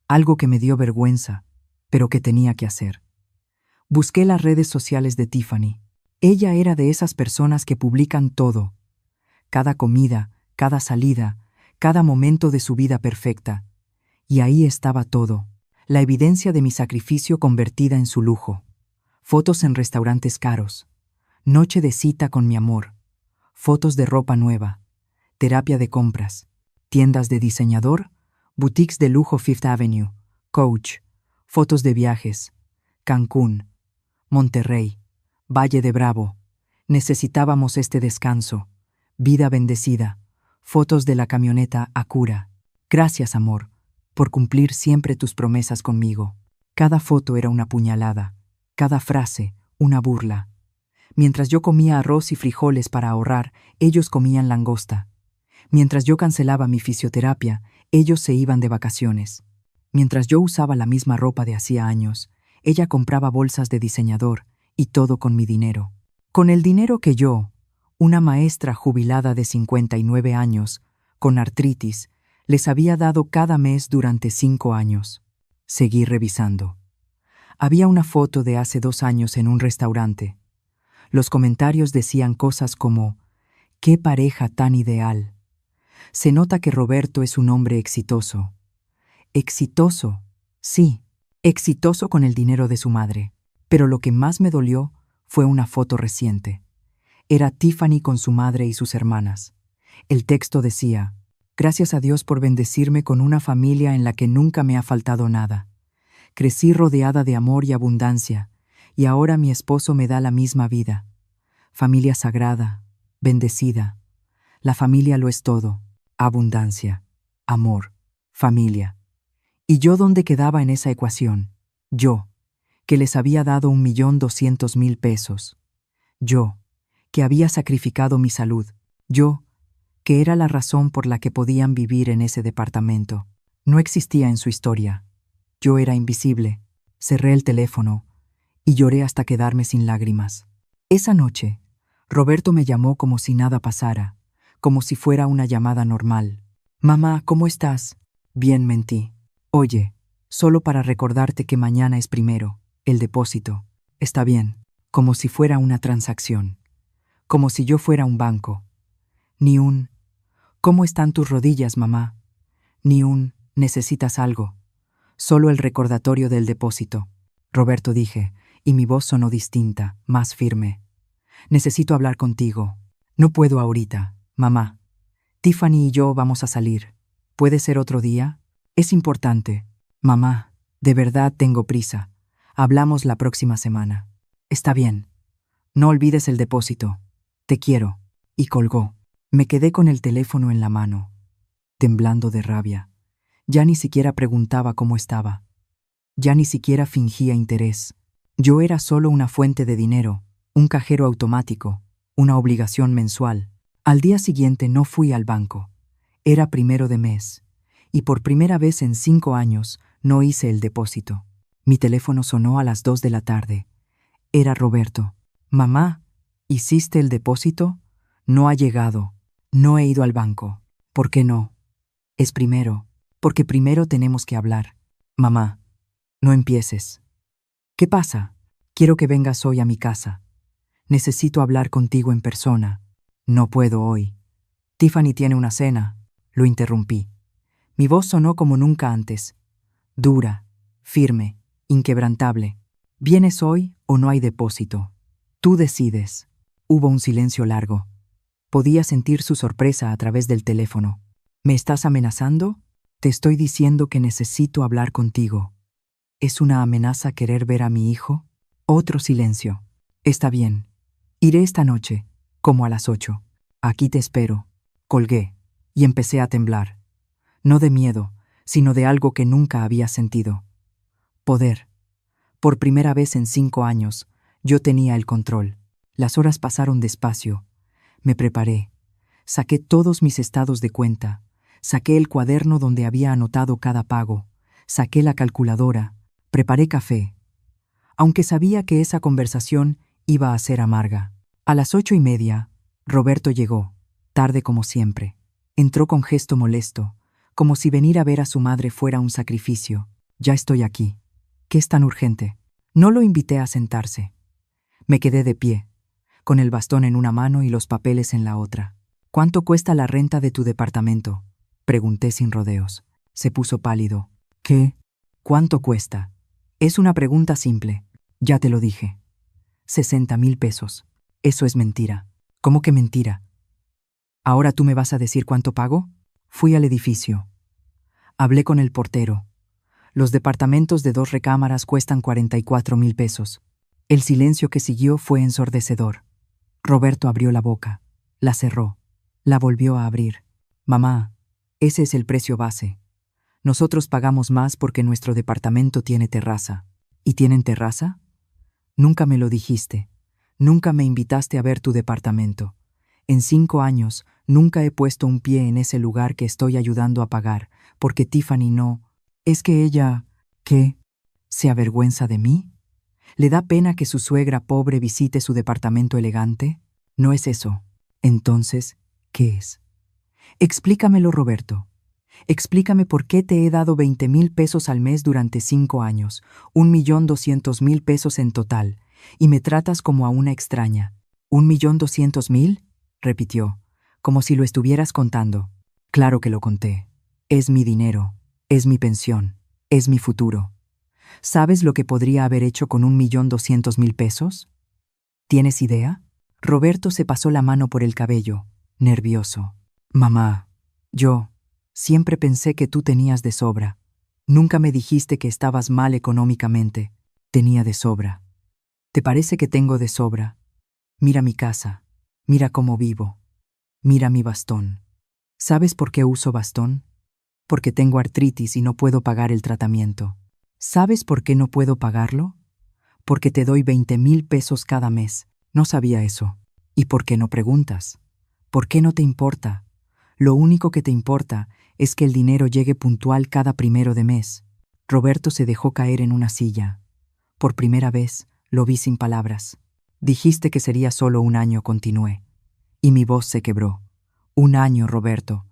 algo que me dio vergüenza, pero que tenía que hacer. Busqué las redes sociales de Tiffany. Ella era de esas personas que publican todo. Cada comida, cada salida, cada momento de su vida perfecta. Y ahí estaba todo, la evidencia de mi sacrificio convertida en su lujo. Fotos en restaurantes caros, noche de cita con mi amor, fotos de ropa nueva, terapia de compras, tiendas de diseñador, boutiques de lujo Fifth Avenue, Coach, fotos de viajes, Cancún, Monterrey, Valle de Bravo. Necesitábamos este descanso, vida bendecida, fotos de la camioneta Acura. Gracias, amor, por cumplir siempre tus promesas conmigo. Cada foto era una puñalada, cada frase una burla. Mientras yo comía arroz y frijoles para ahorrar, ellos comían langosta. Mientras yo cancelaba mi fisioterapia, ellos se iban de vacaciones. Mientras yo usaba la misma ropa de hacía años, ella compraba bolsas de diseñador y todo con mi dinero. Con el dinero que yo, una maestra jubilada de 59 años, con artritis, les había dado cada mes durante 5 años. Seguí revisando. Había una foto de hace 2 años en un restaurante. Los comentarios decían cosas como: «¡Qué pareja tan ideal! Se nota que Roberto es un hombre exitoso». Exitoso, sí, exitoso con el dinero de su madre. Pero lo que más me dolió fue una foto reciente. Era Tiffany con su madre y sus hermanas. El texto decía: «Gracias a Dios por bendecirme con una familia en la que nunca me ha faltado nada. Crecí rodeada de amor y abundancia, y ahora mi esposo me da la misma vida. Familia sagrada, bendecida. La familia lo es todo. Abundancia, amor, familia». ¿Y yo dónde quedaba en esa ecuación? Yo, que les había dado 1.200.000 pesos. Yo, que había sacrificado mi salud. Yo, que era la razón por la que podían vivir en ese departamento. No existía en su historia. Yo era invisible. Cerré el teléfono y lloré hasta quedarme sin lágrimas. Esa noche, Roberto me llamó como si nada pasara, como si fuera una llamada normal. «Mamá, ¿cómo estás?» «Bien», mentí. «Oye, solo para recordarte que mañana es primero, el depósito». «Está bien», como si fuera una transacción, como si yo fuera un banco. Ni un «¿Cómo están tus rodillas, mamá?» Ni un «¿Necesitas algo?» Solo el recordatorio del depósito. «Roberto», dije, y mi voz sonó distinta, más firme. «Necesito hablar contigo. No puedo ahorita, mamá. Tiffany y yo vamos a salir. ¿Puede ser otro día? Es importante. Mamá, de verdad tengo prisa. Hablamos la próxima semana». «Está bien. No olvides el depósito. Te quiero». Y colgó. Me quedé con el teléfono en la mano, temblando de rabia. Ya ni siquiera preguntaba cómo estaba. Ya ni siquiera fingía interés. Yo era solo una fuente de dinero, un cajero automático, una obligación mensual. Al día siguiente no fui al banco. Era 1 de mes. Y por primera vez en 5 años no hice el depósito. Mi teléfono sonó a las 2 de la tarde. Era Roberto. «Mamá, ¿hiciste el depósito?» «No ha llegado. No he ido al banco». «¿Por qué no?» «Es primero. Porque primero tenemos que hablar». «Mamá, no empieces». «¿Qué pasa?» «Quiero que vengas hoy a mi casa. Necesito hablar contigo en persona». «No puedo hoy. Tiffany tiene una cena». Lo interrumpí. Mi voz sonó como nunca antes. Dura, firme, inquebrantable. «¿Vienes hoy o no hay depósito? Tú decides». Hubo un silencio largo. Podía sentir su sorpresa a través del teléfono. «¿Me estás amenazando?» «Te estoy diciendo que necesito hablar contigo». ¿Es una amenaza querer ver a mi hijo? Otro silencio. «Está bien. Iré esta noche, como a las 8. Aquí te espero». Colgué y empecé a temblar. No de miedo, sino de algo que nunca había sentido. Poder. Por primera vez en 5 años, yo tenía el control. Las horas pasaron despacio. Me preparé. Saqué todos mis estados de cuenta. Saqué el cuaderno donde había anotado cada pago. Saqué la calculadora. Preparé café. Aunque sabía que esa conversación iba a ser amarga. A las 8:30, Roberto llegó, tarde como siempre. Entró con gesto molesto, como si venir a ver a su madre fuera un sacrificio. «Ya estoy aquí. ¿Qué es tan urgente?» No lo invité a sentarse. Me quedé de pie, con el bastón en una mano y los papeles en la otra. «¿Cuánto cuesta la renta de tu departamento?», pregunté sin rodeos. Se puso pálido. «¿Qué? ¿Cuánto cuesta?» «Es una pregunta simple». «Ya te lo dije. 60.000 pesos. Eso es mentira». «¿Cómo que mentira? ¿Ahora tú me vas a decir cuánto pago?» Fui al edificio. Hablé con el portero. Los departamentos de 2 recámaras cuestan 44.000 pesos. El silencio que siguió fue ensordecedor. Roberto abrió la boca, la cerró, la volvió a abrir. «Mamá, ese es el precio base. Nosotros pagamos más porque nuestro departamento tiene terraza». «¿Y tienen terraza?» «Nunca me lo dijiste. Nunca me invitaste a ver tu departamento. En 5 años nunca he puesto un pie en ese lugar que estoy ayudando a pagar, porque Tiffany no... ¿Es que ella... qué? ¿Se avergüenza de mí? ¿Le da pena que su suegra pobre visite su departamento elegante? No es eso. Entonces, ¿qué es? Explícamelo, Roberto. Explícame por qué te he dado 20,000 pesos al mes durante 5 años, 1,200,000 pesos en total, y me tratas como a una extraña. ¿1,200,000? Repitió, como si lo estuvieras contando. Claro que lo conté. Es mi dinero, es mi pensión, es mi futuro. ¿Sabes lo que podría haber hecho con 1,200,000 pesos? ¿Tienes idea? Roberto se pasó la mano por el cabello, nervioso. Mamá, yo siempre pensé que tú tenías de sobra. Nunca me dijiste que estabas mal económicamente. Tenía de sobra. ¿Te parece que tengo de sobra? Mira mi casa, mira cómo vivo, mira mi bastón. ¿Sabes por qué uso bastón? Porque tengo artritis y no puedo pagar el tratamiento. ¿Sabes por qué no puedo pagarlo? Porque te doy 20,000 pesos cada mes. No sabía eso. ¿Y por qué no preguntas? ¿Por qué no te importa? Lo único que te importa es que el dinero llegue puntual cada 1 de mes. Roberto se dejó caer en una silla. Por primera vez, lo vi sin palabras. Dijiste que sería solo 1 año, continué. Y mi voz se quebró. 1 año, Roberto.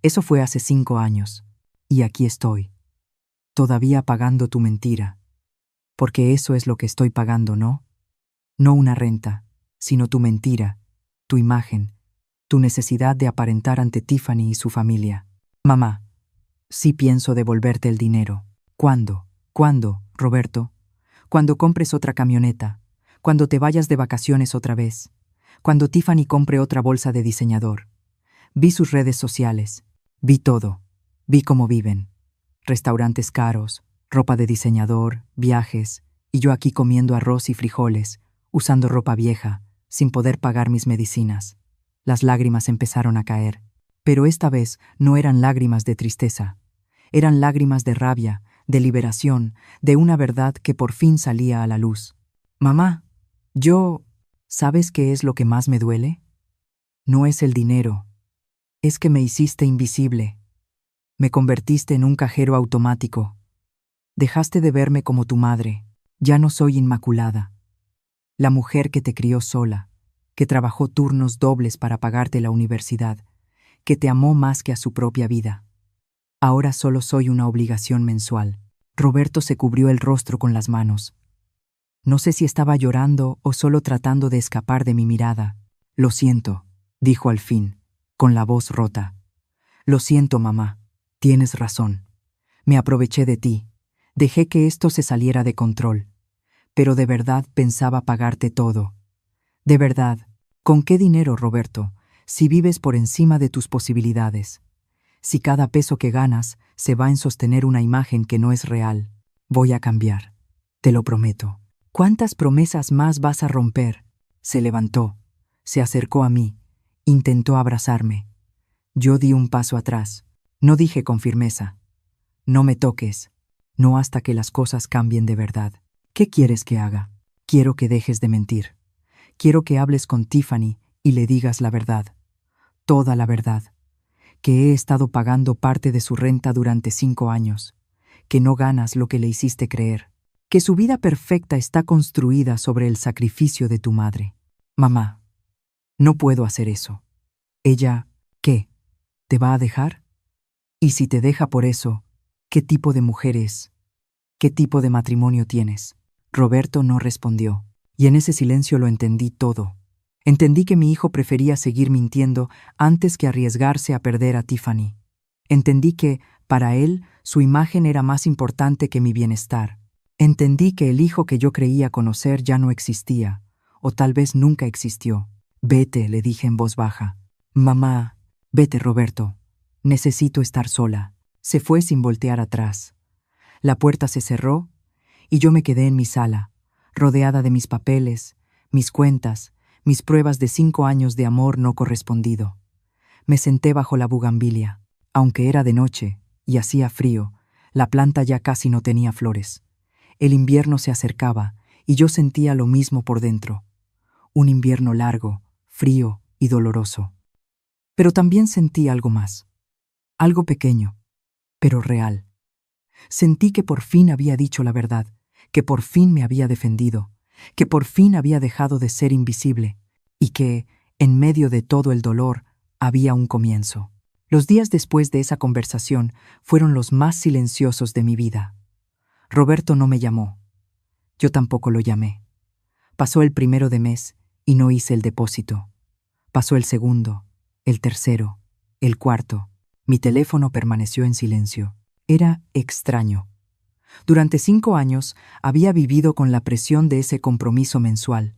Eso fue hace 5 años. Y aquí estoy. Todavía pagando tu mentira. Porque eso es lo que estoy pagando, ¿no? No una renta, sino tu mentira, tu imagen, tu necesidad de aparentar ante Tiffany y su familia. Mamá, sí pienso devolverte el dinero. ¿Cuándo? ¿Cuándo, Roberto? Cuando compres otra camioneta, cuando te vayas de vacaciones otra vez, cuando Tiffany compre otra bolsa de diseñador. Vi sus redes sociales, vi todo, vi cómo viven. Restaurantes caros, ropa de diseñador, viajes, y yo aquí comiendo arroz y frijoles, usando ropa vieja, sin poder pagar mis medicinas. Las lágrimas empezaron a caer, pero esta vez no eran lágrimas de tristeza. Eran lágrimas de rabia, de liberación, de una verdad que por fin salía a la luz. Mamá, ¿sabes qué es lo que más me duele? No es el dinero, es que me hiciste invisible. Me convertiste en un cajero automático. Dejaste de verme como tu madre. Ya no soy Inmaculada. La mujer que te crió sola, que trabajó turnos dobles para pagarte la universidad, que te amó más que a su propia vida. Ahora solo soy una obligación mensual. Roberto se cubrió el rostro con las manos. No sé si estaba llorando o solo tratando de escapar de mi mirada. Lo siento, dijo al fin, con la voz rota. Lo siento, mamá. Tienes razón. Me aproveché de ti. Dejé que esto se saliera de control. Pero de verdad pensaba pagarte todo. De verdad. ¿Con qué dinero, Roberto, si vives por encima de tus posibilidades? Si cada peso que ganas se va en sostener una imagen que no es real. Voy a cambiar. Te lo prometo. ¿Cuántas promesas más vas a romper? Se levantó. Se acercó a mí. Intentó abrazarme. Yo di un paso atrás. No dije con firmeza. No me toques. No hasta que las cosas cambien de verdad. ¿Qué quieres que haga? Quiero que dejes de mentir. Quiero que hables con Tiffany y le digas la verdad. Toda la verdad. Que he estado pagando parte de su renta durante 5 años. Que no ganas lo que le hiciste creer. Que su vida perfecta está construida sobre el sacrificio de tu madre. Mamá, no puedo hacer eso. Ella, ¿qué? ¿Te va a dejar? Y si te deja por eso, ¿qué tipo de mujer es? ¿Qué tipo de matrimonio tienes? Roberto no respondió, y en ese silencio lo entendí todo. Entendí que mi hijo prefería seguir mintiendo antes que arriesgarse a perder a Tiffany. Entendí que, para él, su imagen era más importante que mi bienestar. Entendí que el hijo que yo creía conocer ya no existía, o tal vez nunca existió. Vete, le dije en voz baja. Mamá, vete, Roberto. Necesito estar sola. Se fue sin voltear atrás. La puerta se cerró y yo me quedé en mi sala, rodeada de mis papeles, mis cuentas, mis pruebas de 5 años de amor no correspondido. Me senté bajo la bugambilia. Aunque era de noche y hacía frío, la planta ya casi no tenía flores. El invierno se acercaba y yo sentía lo mismo por dentro. Un invierno largo, frío y doloroso. Pero también sentí algo más. Algo pequeño, pero real. Sentí que por fin había dicho la verdad, que por fin me había defendido, que por fin había dejado de ser invisible, y que, en medio de todo el dolor, había un comienzo. Los días después de esa conversación fueron los más silenciosos de mi vida. Roberto no me llamó. Yo tampoco lo llamé. Pasó el 1 de mes y no hice el depósito. Pasó el 2, el 3, el 4. Mi teléfono permaneció en silencio. Era extraño. Durante 5 años había vivido con la presión de ese compromiso mensual,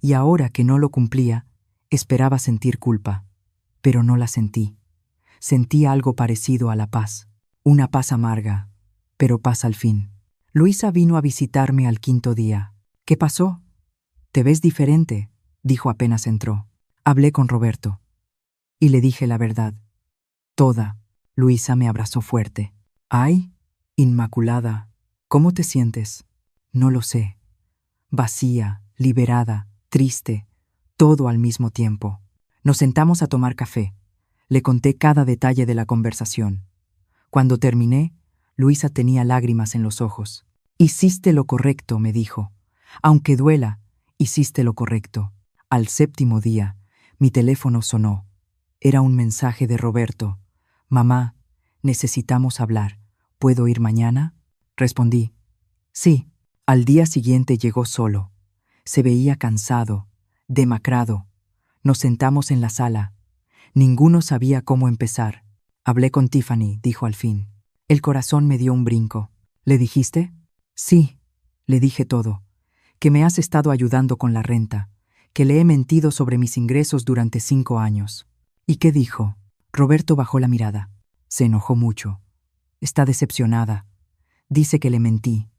y ahora que no lo cumplía, esperaba sentir culpa. Pero no la sentí. Sentí algo parecido a la paz. Una paz amarga, pero paz al fin. Luisa vino a visitarme al 5.º día. ¿Qué pasó? «Te ves diferente», dijo apenas entró. Hablé con Roberto. Y le dije la verdad. Toda. Luisa me abrazó fuerte. «Ay, Inmaculada, ¿cómo te sientes?» «No lo sé. Vacía, liberada, triste, todo al mismo tiempo». Nos sentamos a tomar café. Le conté cada detalle de la conversación. Cuando terminé, Luisa tenía lágrimas en los ojos. «Hiciste lo correcto», me dijo. «Aunque duela, hiciste lo correcto». Al 7.º día, mi teléfono sonó. Era un mensaje de Roberto. «Mamá, necesitamos hablar. ¿Puedo ir mañana?» Respondí. «Sí». Al día siguiente llegó solo. Se veía cansado, demacrado. Nos sentamos en la sala. Ninguno sabía cómo empezar. «Hablé con Tiffany», dijo al fin. El corazón me dio un brinco. «¿Le dijiste?» «Sí», le dije todo. Que me has estado ayudando con la renta, que le he mentido sobre mis ingresos durante 5 años. ¿Y qué dijo?» Roberto bajó la mirada. Se enojó mucho. Está decepcionada. Dice que le mentí,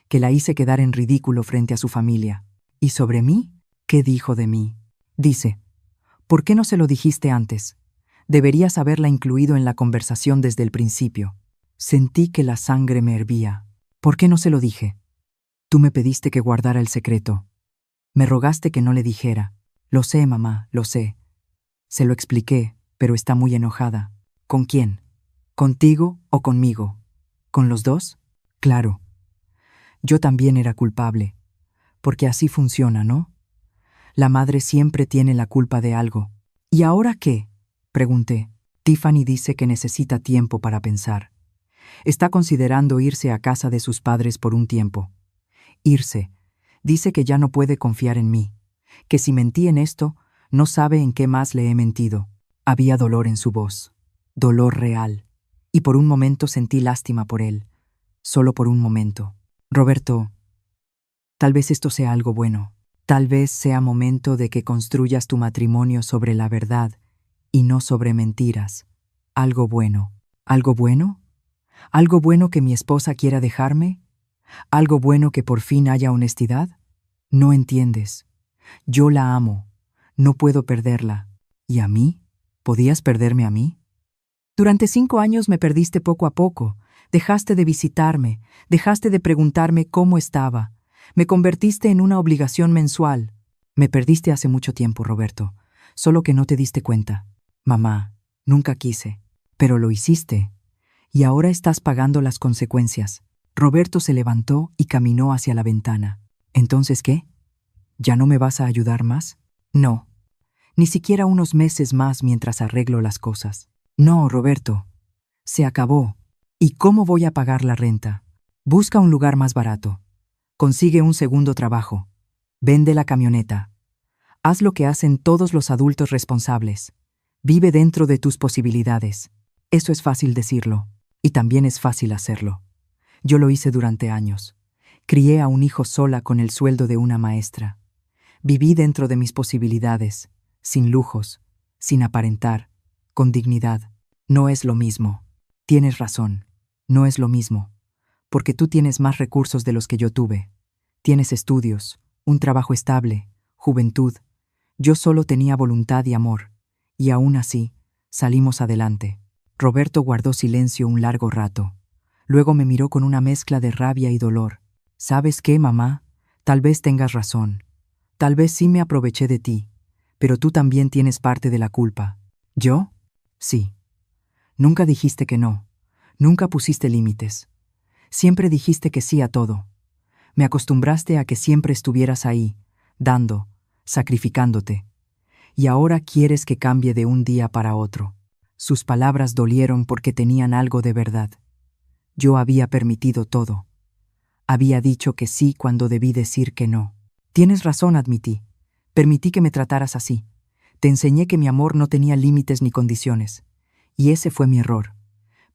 que la hice quedar en ridículo frente a su familia. ¿Y sobre mí? ¿Qué dijo de mí? Dice, «¿Por qué no se lo dijiste antes? Deberías haberla incluido en la conversación desde el principio». Sentí que la sangre me hervía. «¿Por qué no se lo dije?» «Tú me pediste que guardara el secreto. Me rogaste que no le dijera». «Lo sé, mamá, lo sé». Se lo expliqué, pero está muy enojada. «¿Con quién? ¿Contigo o conmigo? ¿Con los dos?» «Claro. Yo también era culpable. Porque así funciona, ¿no? La madre siempre tiene la culpa de algo». «¿Y ahora qué?», pregunté. Tiffany dice que necesita tiempo para pensar. Está considerando irse a casa de sus padres por un tiempo. Irse. Dice que ya no puede confiar en mí, que si mentí en esto, no sabe en qué más le he mentido. Había dolor en su voz, dolor real, y por un momento sentí lástima por él, solo por un momento. «Roberto, tal vez esto sea algo bueno. Tal vez sea momento de que construyas tu matrimonio sobre la verdad y no sobre mentiras. Algo bueno». «¿Algo bueno? ¿Algo bueno que mi esposa quiera dejarme? ¿Algo bueno que por fin haya honestidad? No entiendes. Yo la amo. No puedo perderla. ¿Y a mí? ¿Podías perderme a mí? Durante 5 años me perdiste poco a poco. Dejaste de visitarme, dejaste de preguntarme cómo estaba. Me convertiste en una obligación mensual. Me perdiste hace mucho tiempo, Roberto, solo que no te diste cuenta. Mamá, nunca quise, pero lo hiciste. Y ahora estás pagando las consecuencias». Roberto se levantó y caminó hacia la ventana. «¿Entonces qué? ¿Ya no me vas a ayudar más?» «No. Ni siquiera unos meses más mientras arreglo las cosas». «No, Roberto. Se acabó. ¿Y cómo voy a pagar la renta?» «Busca un lugar más barato. Consigue un segundo trabajo. Vende la camioneta. Haz lo que hacen todos los adultos responsables. Vive dentro de tus posibilidades». Eso es fácil decirlo, y también es fácil hacerlo. Yo lo hice durante años. Crié a un hijo sola con el sueldo de una maestra. Viví dentro de mis posibilidades, sin lujos, sin aparentar, con dignidad. No es lo mismo. Tienes razón. No es lo mismo. Porque tú tienes más recursos de los que yo tuve. Tienes estudios, un trabajo estable, juventud. Yo solo tenía voluntad y amor. Y aún así, salimos adelante. Roberto guardó silencio un largo rato. Luego me miró con una mezcla de rabia y dolor. «¿Sabes qué, mamá? Tal vez tengas razón. Tal vez sí me aproveché de ti, pero tú también tienes parte de la culpa». «¿Yo?» «Sí. Nunca dijiste que no. Nunca pusiste límites. Siempre dijiste que sí a todo. Me acostumbraste a que siempre estuvieras ahí, dando, sacrificándote. Y ahora quieres que cambie de un día para otro. Sus palabras dolieron porque tenían algo de verdad. Yo había permitido todo. Había dicho que sí cuando debí decir que no. Tienes razón, admití. Permití que me trataras así. Te enseñé que mi amor no tenía límites ni condiciones. Y ese fue mi error.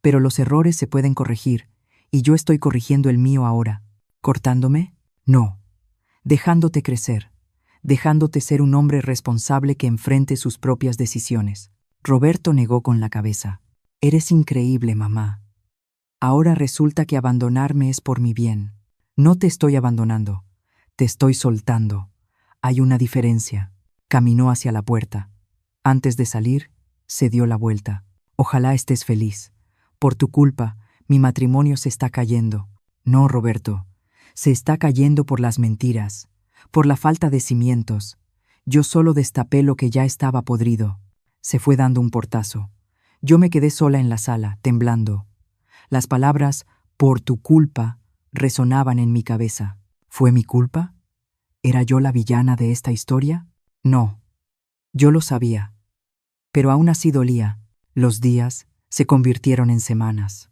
Pero los errores se pueden corregir, y yo estoy corrigiendo el mío ahora. ¿Cortándome? No. Dejándote crecer. Dejándote ser un hombre responsable que enfrente sus propias decisiones. Roberto negó con la cabeza. Eres increíble, mamá. Ahora resulta que abandonarme es por mi bien. No te estoy abandonando. Te estoy soltando. Hay una diferencia. Caminó hacia la puerta. Antes de salir, se dio la vuelta. Ojalá estés feliz. Por tu culpa, mi matrimonio se está cayendo. No, Roberto. Se está cayendo por las mentiras, por la falta de cimientos. Yo solo destapé lo que ya estaba podrido. Se fue dando un portazo. Yo me quedé sola en la sala, temblando. Las palabras, por tu culpa, resonaban en mi cabeza. ¿Fue mi culpa? ¿Era yo la villana de esta historia? No. Yo lo sabía. Pero aún así dolía. Los días se convirtieron en semanas.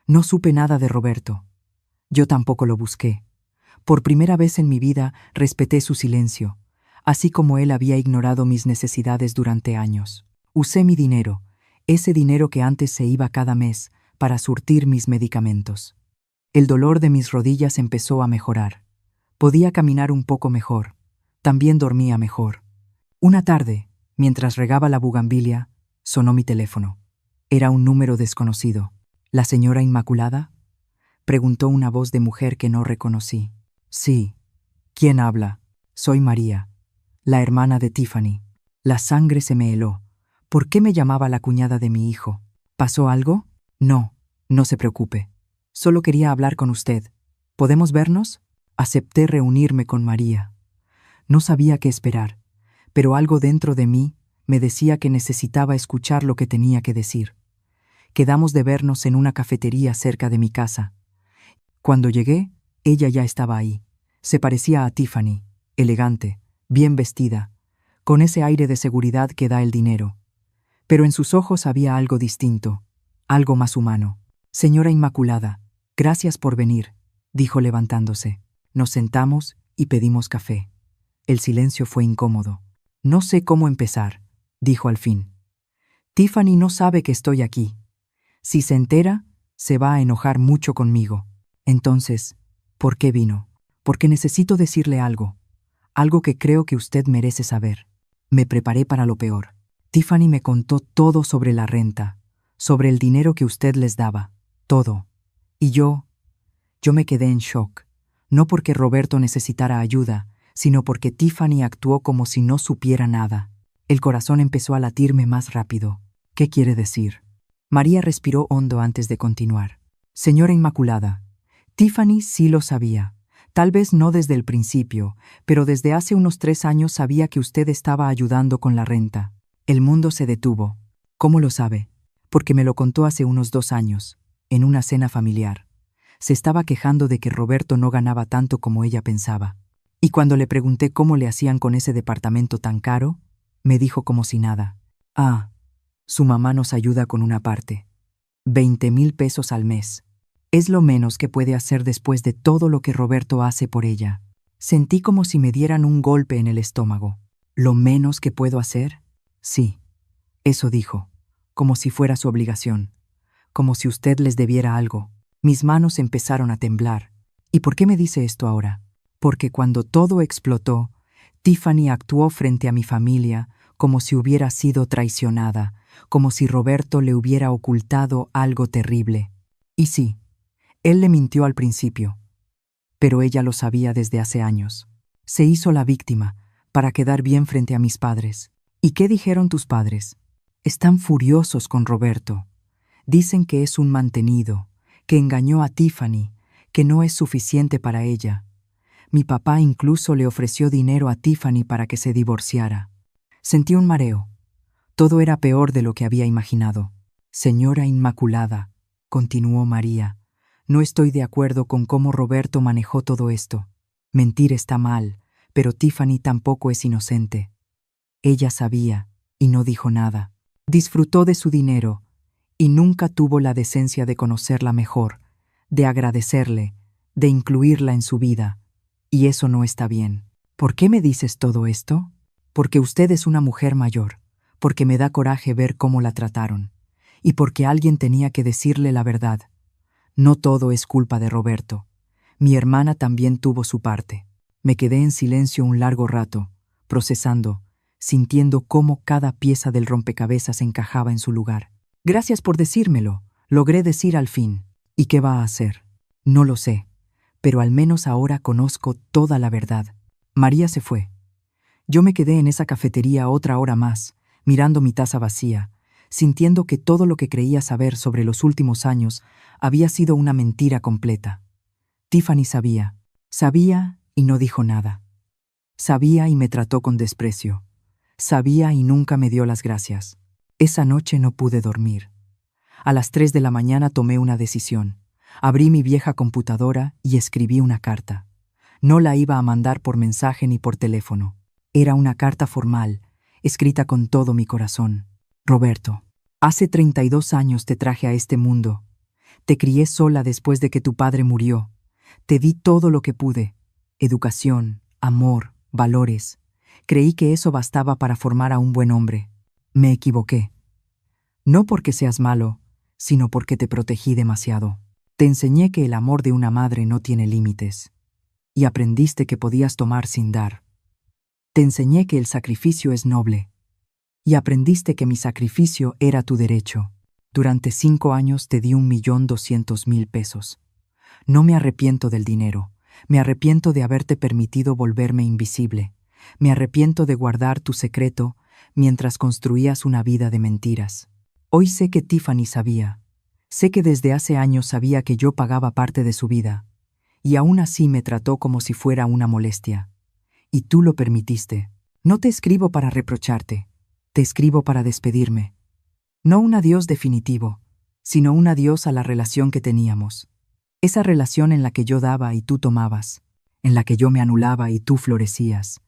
No supe nada de Roberto. Yo tampoco lo busqué. Por primera vez en mi vida respeté su silencio, así como él había ignorado mis necesidades durante años. Usé mi dinero, ese dinero que antes se iba cada mes, para surtir mis medicamentos. El dolor de mis rodillas empezó a mejorar. Podía caminar un poco mejor. También dormía mejor. Una tarde, mientras regaba la bugambilia, sonó mi teléfono. Era un número desconocido. ¿La señora Inmaculada? Preguntó una voz de mujer que no reconocí. Sí. ¿Quién habla? Soy María, la hermana de Tiffany. La sangre se me heló. ¿Por qué me llamaba la cuñada de mi hijo? ¿Pasó algo? No, no se preocupe. Solo quería hablar con usted. ¿Podemos vernos? Acepté reunirme con María. No sabía qué esperar, pero algo dentro de mí me decía que necesitaba escuchar lo que tenía que decir. Quedamos de vernos en una cafetería cerca de mi casa. Cuando llegué, ella ya estaba ahí. Se parecía a Tiffany, elegante, bien vestida, con ese aire de seguridad que da el dinero. Pero en sus ojos había algo distinto, algo más humano. Señora Inmaculada, gracias por venir, dijo levantándose. Nos sentamos y pedimos café. El silencio fue incómodo. No sé cómo empezar, dijo al fin. Tiffany no sabe que estoy aquí. Si se entera, se va a enojar mucho conmigo. Entonces, ¿por qué vino? Porque necesito decirle algo. Algo que creo que usted merece saber. Me preparé para lo peor. Tiffany me contó todo sobre la renta, sobre el dinero que usted les daba, todo. Y yo me quedé en shock. No porque Roberto necesitara ayuda, sino porque Tiffany actuó como si no supiera nada. El corazón empezó a latirme más rápido. ¿Qué quiere decir? María respiró hondo antes de continuar. Señora Inmaculada, Tiffany sí lo sabía. Tal vez no desde el principio, pero desde hace unos 3 años sabía que usted estaba ayudando con la renta. El mundo se detuvo. ¿Cómo lo sabe? Porque me lo contó hace unos 2 años, en una cena familiar. Se estaba quejando de que Roberto no ganaba tanto como ella pensaba. Y cuando le pregunté cómo le hacían con ese departamento tan caro, me dijo como si nada. Ah, su mamá nos ayuda con una parte. 20,000 pesos al mes. Es lo menos que puede hacer después de todo lo que Roberto hace por ella. Sentí como si me dieran un golpe en el estómago. ¿Lo menos que puedo hacer? Sí, eso dijo, como si fuera su obligación, como si usted les debiera algo. Mis manos empezaron a temblar. ¿Y por qué me dice esto ahora? Porque cuando todo explotó, Tiffany actuó frente a mi familia como si hubiera sido traicionada, como si Roberto le hubiera ocultado algo terrible. Y sí, él le mintió al principio, pero ella lo sabía desde hace años. Se hizo la víctima para quedar bien frente a mis padres. ¿Y qué dijeron tus padres? Están furiosos con Roberto. Dicen que es un mantenido, que engañó a Tiffany, que no es suficiente para ella. Mi papá incluso le ofreció dinero a Tiffany para que se divorciara. Sentí un mareo. Todo era peor de lo que había imaginado. Señora Inmaculada, continuó María, No estoy de acuerdo con cómo Roberto manejó todo esto. Mentir está mal, pero Tiffany tampoco es inocente. Ella sabía, y no dijo nada. Disfrutó de su dinero, y nunca tuvo la decencia de conocerla mejor, de agradecerle, de incluirla en su vida. Y eso no está bien. ¿Por qué me dices todo esto? Porque usted es una mujer mayor, porque me da coraje ver cómo la trataron, y porque alguien tenía que decirle la verdad. No todo es culpa de Roberto. Mi hermana también tuvo su parte. Me quedé en silencio un largo rato, procesando, sintiendo cómo cada pieza del rompecabezas encajaba en su lugar. Gracias por decírmelo, logré decir al fin. ¿Y qué va a hacer? No lo sé, pero al menos ahora conozco toda la verdad. María se fue. Yo me quedé en esa cafetería otra hora más, mirando mi taza vacía, sintiendo que todo lo que creía saber sobre los últimos años había sido una mentira completa. Tiffany sabía y no dijo nada. Sabía y me trató con desprecio. Sabía y nunca me dio las gracias. Esa noche no pude dormir. A las 3 de la mañana tomé una decisión. Abrí mi vieja computadora y escribí una carta. No la iba a mandar por mensaje ni por teléfono. Era una carta formal, escrita con todo mi corazón. Roberto, hace 32 años te traje a este mundo. Te crié sola después de que tu padre murió. Te di todo lo que pude. Educación, amor, valores. Creí que eso bastaba para formar a un buen hombre. Me equivoqué. No porque seas malo, sino porque te protegí demasiado. Te enseñé que el amor de una madre no tiene límites. Y aprendiste que podías tomar sin dar. Te enseñé que el sacrificio es noble. Y aprendiste que mi sacrificio era tu derecho. Durante 5 años te di 1.200.000 pesos. No me arrepiento del dinero. Me arrepiento de haberte permitido volverme invisible. Me arrepiento de guardar tu secreto mientras construías una vida de mentiras. Hoy sé que Tiffany sabía. Sé que desde hace años sabía que yo pagaba parte de su vida. Y aún así me trató como si fuera una molestia. Y tú lo permitiste. No te escribo para reprocharte. Te escribo para despedirme. No un adiós definitivo, sino un adiós a la relación que teníamos. Esa relación en la que yo daba y tú tomabas, en la que yo me anulaba y tú florecías,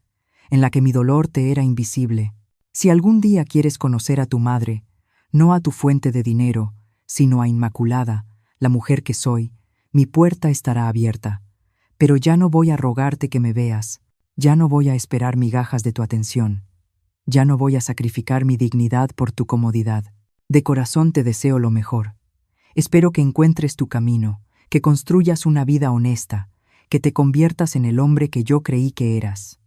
en la que mi dolor te era invisible. Si algún día quieres conocer a tu madre, no a tu fuente de dinero, sino a Inmaculada, la mujer que soy, mi puerta estará abierta. Pero ya no voy a rogarte que me veas, ya no voy a esperar migajas de tu atención, ya no voy a sacrificar mi dignidad por tu comodidad. De corazón te deseo lo mejor. Espero que encuentres tu camino, que construyas una vida honesta, que te conviertas en el hombre que yo creí que eras.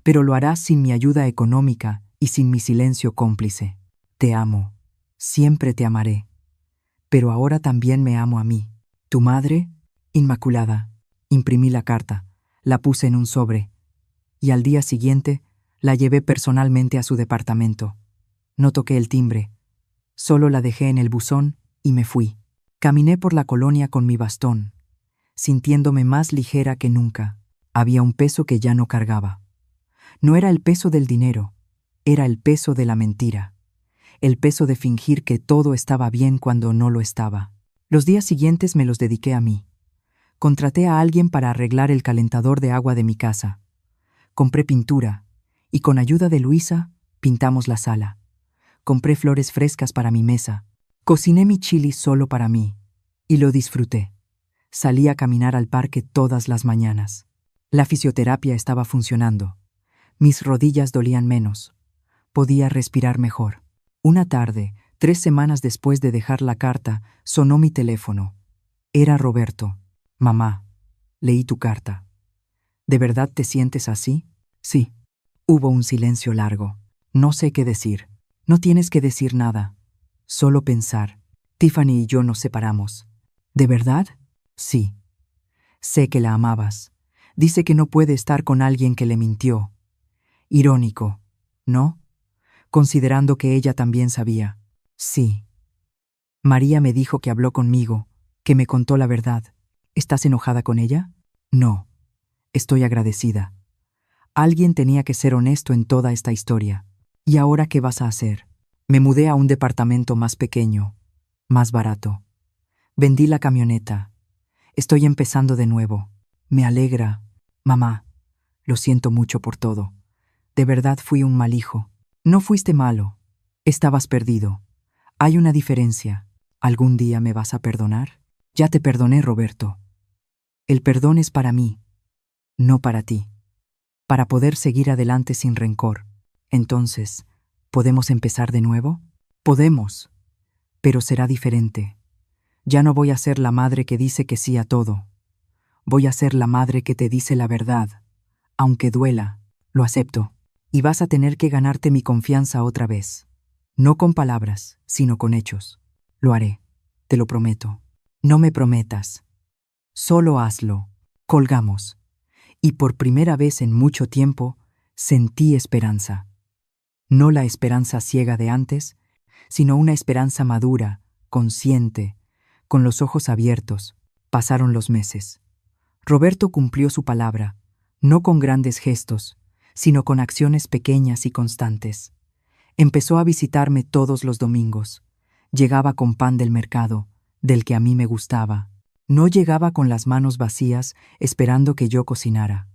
Pero lo harás sin mi ayuda económica y sin mi silencio cómplice. Te amo. Siempre te amaré. Pero ahora también me amo a mí. Tu madre, Inmaculada. Imprimí la carta, la puse en un sobre, y al día siguiente la llevé personalmente a su departamento. No toqué el timbre. Solo la dejé en el buzón y me fui. Caminé por la colonia con mi bastón, sintiéndome más ligera que nunca. Había un peso que ya no cargaba. No era el peso del dinero, era el peso de la mentira. El peso de fingir que todo estaba bien cuando no lo estaba. Los días siguientes me los dediqué a mí. Contraté a alguien para arreglar el calentador de agua de mi casa. Compré pintura, y con ayuda de Luisa, pintamos la sala. Compré flores frescas para mi mesa. Cociné mi chili solo para mí, y lo disfruté. Salí a caminar al parque todas las mañanas. La fisioterapia estaba funcionando. Mis rodillas dolían menos. Podía respirar mejor. Una tarde, 3 semanas después de dejar la carta, sonó mi teléfono. Era Roberto. Mamá, leí tu carta. ¿De verdad te sientes así? Sí. Hubo un silencio largo. No sé qué decir. No tienes que decir nada. Solo pensar. Tiffany y yo nos separamos. ¿De verdad? Sí. Sé que la amabas. Dice que no puede estar con alguien que le mintió. Irónico, ¿no? Considerando que ella también sabía. Sí. María me dijo que habló conmigo, que me contó la verdad. ¿Estás enojada con ella? No. Estoy agradecida. Alguien tenía que ser honesto en toda esta historia. ¿Y ahora qué vas a hacer? Me mudé a un departamento más pequeño, más barato. Vendí la camioneta. Estoy empezando de nuevo. Me alegra. Mamá, lo siento mucho por todo. De verdad fui un mal hijo. No fuiste malo. Estabas perdido. Hay una diferencia. ¿Algún día me vas a perdonar? Ya te perdoné, Roberto. El perdón es para mí, no para ti. Para poder seguir adelante sin rencor. Entonces, ¿podemos empezar de nuevo? Podemos, pero será diferente. Ya no voy a ser la madre que dice que sí a todo. Voy a ser la madre que te dice la verdad. Aunque duela, lo acepto. Y vas a tener que ganarte mi confianza otra vez. No con palabras, sino con hechos. Lo haré, te lo prometo. No me prometas. Solo hazlo. Colgamos. Y por primera vez en mucho tiempo, sentí esperanza. No la esperanza ciega de antes, sino una esperanza madura, consciente, con los ojos abiertos. Pasaron los meses. Roberto cumplió su palabra, no con grandes gestos, sino con acciones pequeñas y constantes. Empezó a visitarme todos los domingos. Llegaba con pan del mercado, del que a mí me gustaba. No llegaba con las manos vacías esperando que yo cocinara.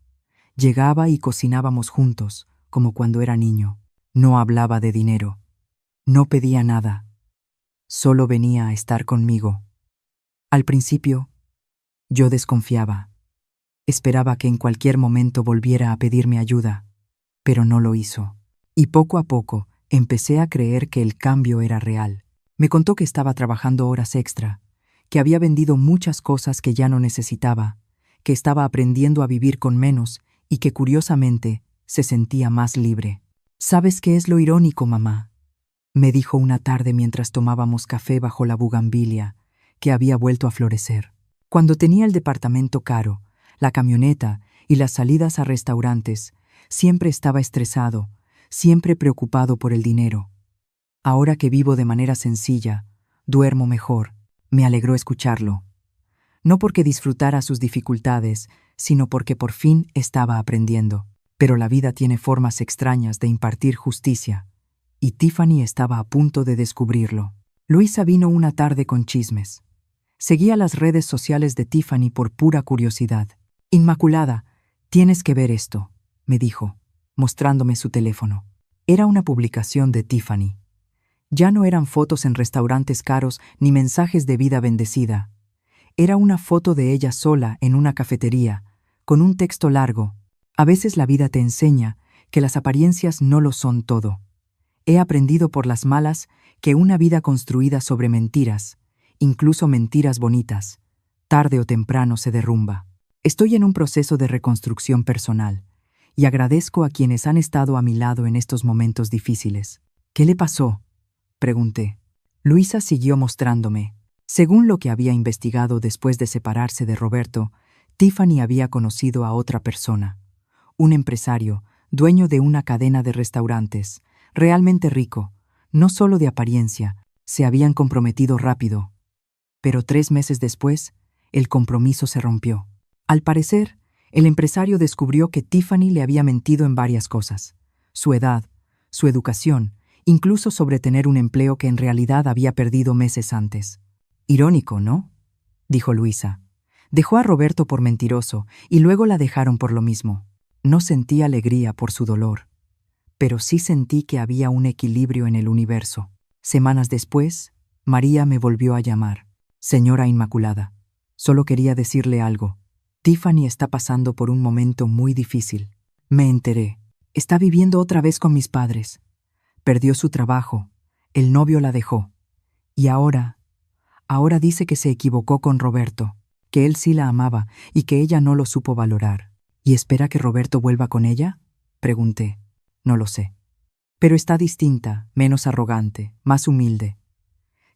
Llegaba y cocinábamos juntos, como cuando era niño. No hablaba de dinero. No pedía nada. Solo venía a estar conmigo. Al principio, yo desconfiaba. Esperaba que en cualquier momento volviera a pedirme ayuda, pero no lo hizo. Y poco a poco empecé a creer que el cambio era real. Me contó que estaba trabajando horas extra, que había vendido muchas cosas que ya no necesitaba, que estaba aprendiendo a vivir con menos y que curiosamente se sentía más libre. ¿Sabes qué es lo irónico, mamá?, me dijo una tarde mientras tomábamos café bajo la bugambilia, que había vuelto a florecer. Cuando tenía el departamento caro, la camioneta y las salidas a restaurantes, siempre estaba estresado, siempre preocupado por el dinero. Ahora que vivo de manera sencilla, duermo mejor. Me alegró escucharlo. No porque disfrutara sus dificultades, sino porque por fin estaba aprendiendo. Pero la vida tiene formas extrañas de impartir justicia, y Tiffany estaba a punto de descubrirlo. Luisa vino una tarde con chismes. Seguía las redes sociales de Tiffany por pura curiosidad. Inmaculada, tienes que ver esto, me dijo, mostrándome su teléfono. Era una publicación de Tiffany. Ya no eran fotos en restaurantes caros ni mensajes de vida bendecida. Era una foto de ella sola en una cafetería, con un texto largo. A veces la vida te enseña que las apariencias no lo son todo. He aprendido por las malas que una vida construida sobre mentiras, incluso mentiras bonitas, tarde o temprano se derrumba. Estoy en un proceso de reconstrucción personal y agradezco a quienes han estado a mi lado en estos momentos difíciles. ¿Qué le pasó?, pregunté. Luisa siguió mostrándome. Según lo que había investigado después de separarse de Roberto, Tiffany había conocido a otra persona. Un empresario, dueño de una cadena de restaurantes, realmente rico, no solo de apariencia, se habían comprometido rápido. Pero 3 meses después, el compromiso se rompió. Al parecer, el empresario descubrió que Tiffany le había mentido en varias cosas: su edad, su educación, incluso sobre tener un empleo que en realidad había perdido meses antes. Irónico, ¿no?, dijo Luisa. Dejó a Roberto por mentiroso y luego la dejaron por lo mismo. No sentí alegría por su dolor, pero sí sentí que había un equilibrio en el universo. Semanas después, María me volvió a llamar. Señora Inmaculada, solo quería decirle algo. Tiffany está pasando por un momento muy difícil. Me enteré. Está viviendo otra vez con mis padres. Perdió su trabajo. El novio la dejó. Y ahora dice que se equivocó con Roberto, que él sí la amaba y que ella no lo supo valorar. ¿Y espera que Roberto vuelva con ella?, pregunté. No lo sé. Pero está distinta, menos arrogante, más humilde.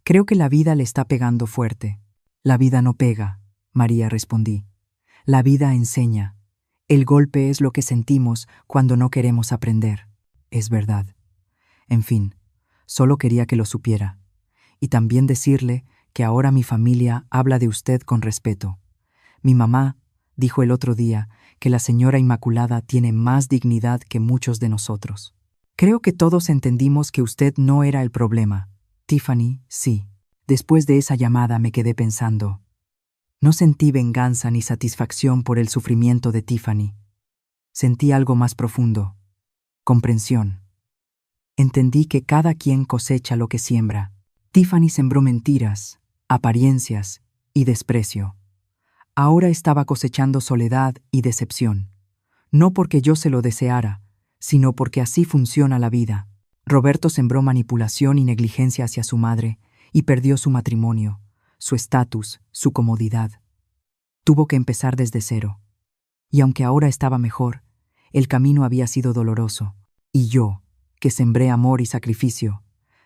Creo que la vida le está pegando fuerte. La vida no pega, María, respondí. La vida enseña. El golpe es lo que sentimos cuando no queremos aprender. Es verdad. En fin, solo quería que lo supiera. Y también decirle que ahora mi familia habla de usted con respeto. Mi mamá dijo el otro día que la señora Inmaculada tiene más dignidad que muchos de nosotros. Creo que todos entendimos que usted no era el problema. Tiffany, sí. Después de esa llamada me quedé pensando. No sentí venganza ni satisfacción por el sufrimiento de Tiffany. Sentí algo más profundo: comprensión. Entendí que cada quien cosecha lo que siembra. Tiffany sembró mentiras, apariencias y desprecio. Ahora estaba cosechando soledad y decepción. No porque yo se lo deseara, sino porque así funciona la vida. Roberto sembró manipulación y negligencia hacia su madre y perdió su matrimonio, su estatus, su comodidad. Tuvo que empezar desde cero. Y aunque ahora estaba mejor, el camino había sido doloroso. Y yo, que sembré amor y sacrificio,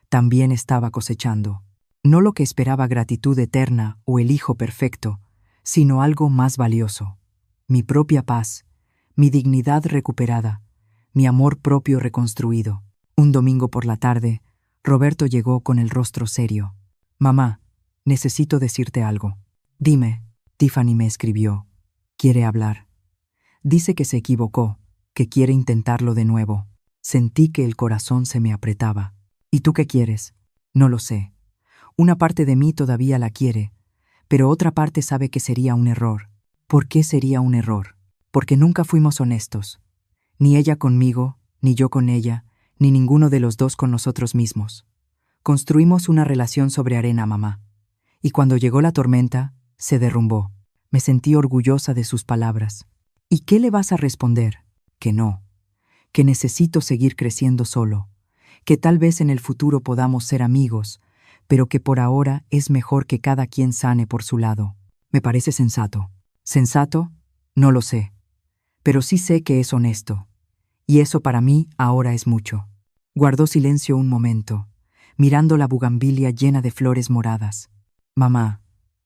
también estaba cosechando. No lo que esperaba gratitud eterna o el hijo perfecto, sino algo más valioso: mi propia paz, mi dignidad recuperada, mi amor propio reconstruido. Un domingo por la tarde, Roberto llegó con el rostro serio. «Mamá, necesito decirte algo». «Dime». Tiffany me escribió. «Quiere hablar. Dice que se equivocó, que quiere intentarlo de nuevo». Sentí que el corazón se me apretaba. «¿Y tú qué quieres?» «No lo sé. Una parte de mí todavía la quiere, pero otra parte sabe que sería un error». «¿Por qué sería un error?» «Porque nunca fuimos honestos. Ni ella conmigo, ni yo con ella, ni ninguno de los dos con nosotros mismos. Construimos una relación sobre arena, mamá. Y cuando llegó la tormenta, se derrumbó». Me sentí orgullosa de sus palabras. «¿Y qué le vas a responder?» «Que no. Que necesito seguir creciendo solo. Que tal vez en el futuro podamos ser amigos, pero que por ahora es mejor que cada quien sane por su lado». Me parece sensato. ¿Sensato? No lo sé. Pero sí sé que es honesto. Y eso para mí ahora es mucho. Guardó silencio un momento, mirando la bugambilia llena de flores moradas. «Mamá,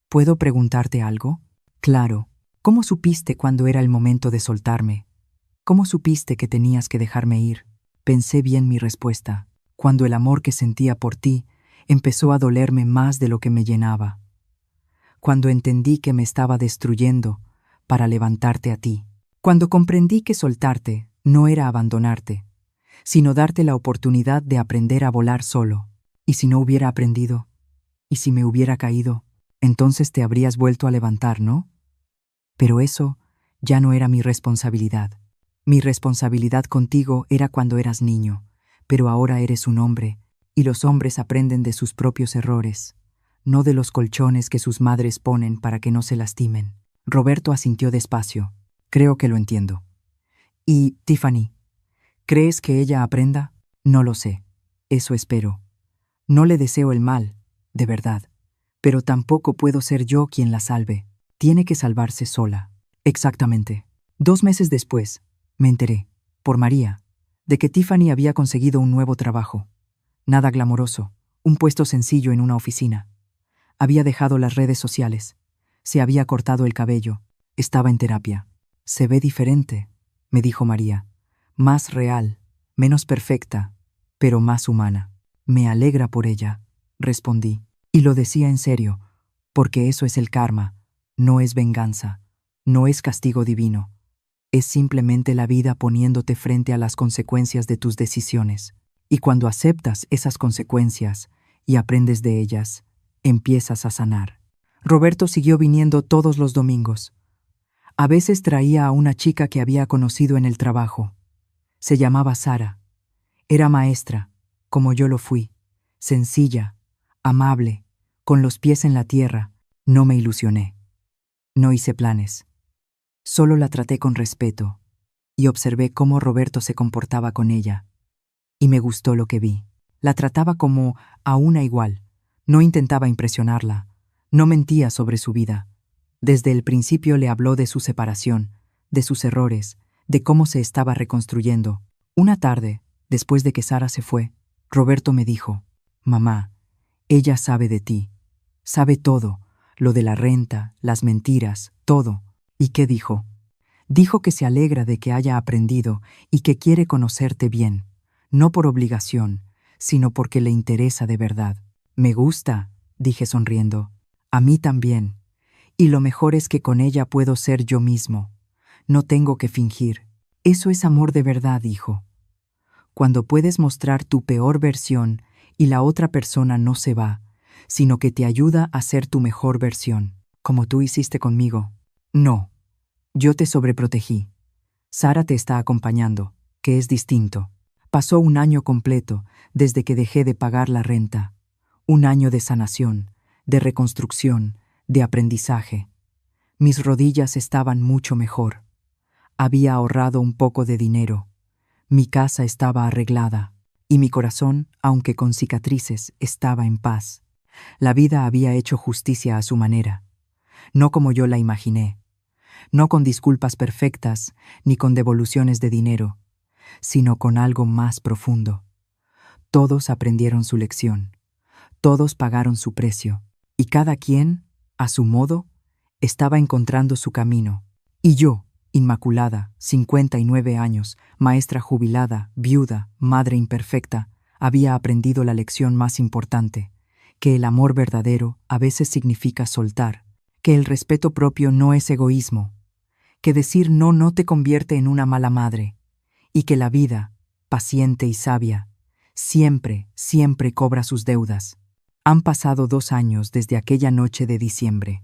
¿puedo preguntarte algo?» «Claro. ¿Cómo supiste cuándo era el momento de soltarme? ¿Cómo supiste que tenías que dejarme ir?» Pensé bien mi respuesta, cuando el amor que sentía por ti empezó a dolerme más de lo que me llenaba. Cuando entendí que me estaba destruyendo para levantarte a ti. Cuando comprendí que soltarte no era abandonarte, sino darte la oportunidad de aprender a volar solo. ¿Y si no hubiera aprendido? ¿Y si me hubiera caído? Entonces te habrías vuelto a levantar, ¿no? Pero eso ya no era mi responsabilidad. Mi responsabilidad contigo era cuando eras niño, pero ahora eres un hombre, y los hombres aprenden de sus propios errores, no de los colchones que sus madres ponen para que no se lastimen. Roberto asintió despacio. «Creo que lo entiendo». «¿Y Tiffany? ¿Crees que ella aprenda?» «No lo sé. Eso espero. No le deseo el mal, de verdad. Pero tampoco puedo ser yo quien la salve. Tiene que salvarse sola». «Exactamente». 2 meses después, me enteré, por María, de que Tiffany había conseguido un nuevo trabajo. Nada glamoroso, un puesto sencillo en una oficina. Había dejado las redes sociales. Se había cortado el cabello. Estaba en terapia. «Se ve diferente», me dijo María. «Más real, menos perfecta, pero más humana». «Me alegra por ella», respondí. Y lo decía en serio, porque eso es el karma. No es venganza, no es castigo divino. Es simplemente la vida poniéndote frente a las consecuencias de tus decisiones. Y cuando aceptas esas consecuencias y aprendes de ellas, empiezas a sanar. Roberto siguió viniendo todos los domingos. A veces traía a una chica que había conocido en el trabajo. Se llamaba Sara. Era maestra, como yo lo fui, sencilla, amable, con los pies en la tierra. No me ilusioné. No hice planes. Solo la traté con respeto y observé cómo Roberto se comportaba con ella. Y me gustó lo que vi. La trataba como a una igual. No intentaba impresionarla. No mentía sobre su vida. Desde el principio le habló de su separación, de sus errores, de cómo se estaba reconstruyendo. Una tarde, después de que Sara se fue, Roberto me dijo: «Mamá, ella sabe de ti. Sabe todo, lo de la renta, las mentiras, todo». ¿Y qué dijo? Dijo que se alegra de que haya aprendido y que quiere conocerte bien, no por obligación, sino porque le interesa de verdad. «Me gusta», dije sonriendo. «A mí también. Y lo mejor es que con ella puedo ser yo mismo. No tengo que fingir». «Eso es amor de verdad», dijo. «Cuando puedes mostrar tu peor versión y la otra persona no se va, sino que te ayuda a ser tu mejor versión». como tú hiciste conmigo. No, yo te sobreprotegí. Sara te está acompañando, que es distinto. Pasó un año completo desde que dejé de pagar la renta. Un año de sanación, de reconstrucción, de aprendizaje. Mis rodillas estaban mucho mejor. Había ahorrado un poco de dinero. Mi casa estaba arreglada. Y mi corazón, aunque con cicatrices, estaba en paz. La vida había hecho justicia a su manera. No como yo la imaginé. No con disculpas perfectas, ni con devoluciones de dinero, sino con algo más profundo. Todos aprendieron su lección. Todos pagaron su precio. Y cada quien, a su modo, estaba encontrando su camino. Y yo, Inmaculada, 59 años, maestra jubilada, viuda, madre imperfecta, había aprendido la lección más importante, que el amor verdadero a veces significa soltar, que el respeto propio no es egoísmo, que decir no te convierte en una mala madre, y que la vida, paciente y sabia, siempre cobra sus deudas. Han pasado 2 años desde aquella noche de diciembre,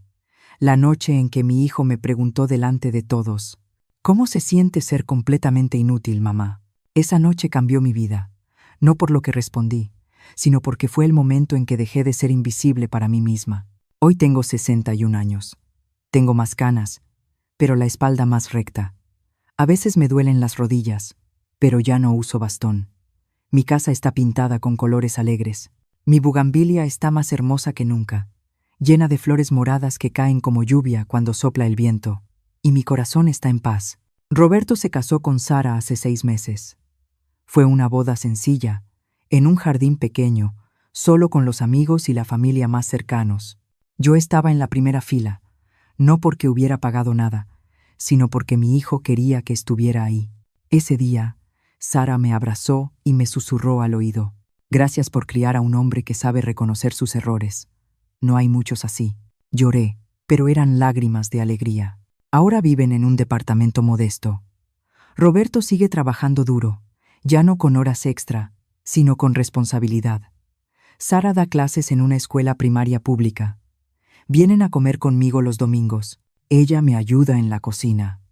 la noche en que mi hijo me preguntó delante de todos: ¿cómo se siente ser completamente inútil, mamá? Esa noche cambió mi vida, no por lo que respondí, sino porque fue el momento en que dejé de ser invisible para mí misma. Hoy tengo 61 años. Tengo más canas, pero la espalda más recta. A veces me duelen las rodillas, pero ya no uso bastón. Mi casa está pintada con colores alegres. Mi bugambilia está más hermosa que nunca, llena de flores moradas que caen como lluvia cuando sopla el viento. Y mi corazón está en paz. Roberto se casó con Sara hace 6 meses. Fue una boda sencilla, en un jardín pequeño, solo con los amigos y la familia más cercanos. Yo estaba en la primera fila, no porque hubiera pagado nada, sino porque mi hijo quería que estuviera ahí. Ese día, Sara me abrazó y me susurró al oído: gracias por criar a un hombre que sabe reconocer sus errores. No hay muchos así. Lloré, pero eran lágrimas de alegría. Ahora viven en un departamento modesto. Roberto sigue trabajando duro, ya no con horas extra, sino con responsabilidad. Sara da clases en una escuela primaria pública. Vienen a comer conmigo los domingos. Ella me ayuda en la cocina.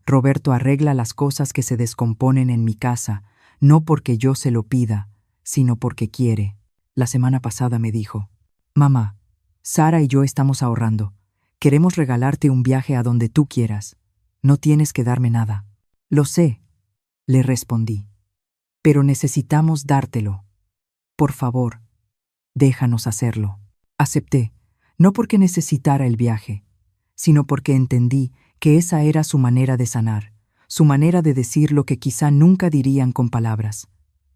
Roberto arregla las cosas que se descomponen en mi casa, no porque yo se lo pida, sino porque quiere. La semana pasada me dijo: mamá, Sara y yo estamos ahorrando. Queremos regalarte un viaje a donde tú quieras. No tienes que darme nada. Lo sé, le respondí. Pero necesitamos dártelo. Por favor, déjanos hacerlo. Acepté, no porque necesitara el viaje, sino porque entendí que esa era su manera de sanar, su manera de decir lo que quizá nunca dirían con palabras.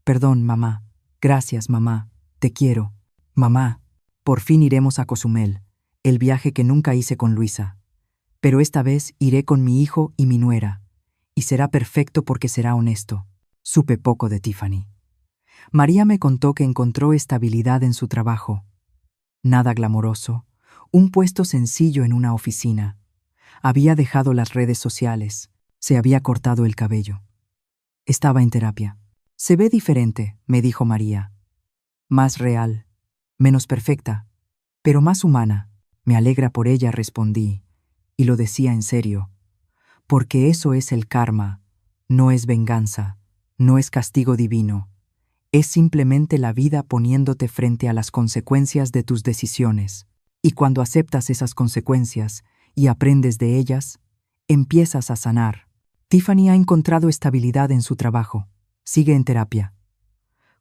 Perdón, mamá. Gracias, mamá. Te quiero. Mamá, por fin iremos a Cozumel, el viaje que nunca hice con Luisa. Pero esta vez iré con mi hijo y mi nuera, y será perfecto porque será honesto. Supe poco de Tiffany. María me contó que encontró estabilidad en su trabajo. Nada glamoroso, un puesto sencillo en una oficina. Había dejado las redes sociales, se había cortado el cabello. Estaba en terapia. Se ve diferente, me dijo María. Más real, menos perfecta, pero más humana. Me alegra por ella, respondí, y lo decía en serio. Porque eso es el karma, no es venganza, no es castigo divino. Es simplemente la vida poniéndote frente a las consecuencias de tus decisiones. Y cuando aceptas esas consecuencias y aprendes de ellas, empiezas a sanar. Tiffany ha encontrado estabilidad en su trabajo. Sigue en terapia.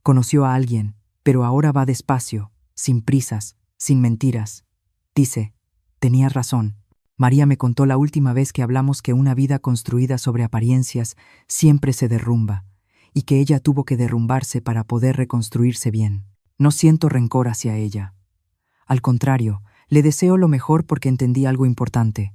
Conoció a alguien, pero ahora va despacio, sin prisas, sin mentiras. Dice: tenías razón. María me contó la última vez que hablamos que una vida construida sobre apariencias siempre se derrumba, y que ella tuvo que derrumbarse para poder reconstruirse bien. No siento rencor hacia ella. Al contrario, le deseo lo mejor porque entendí algo importante.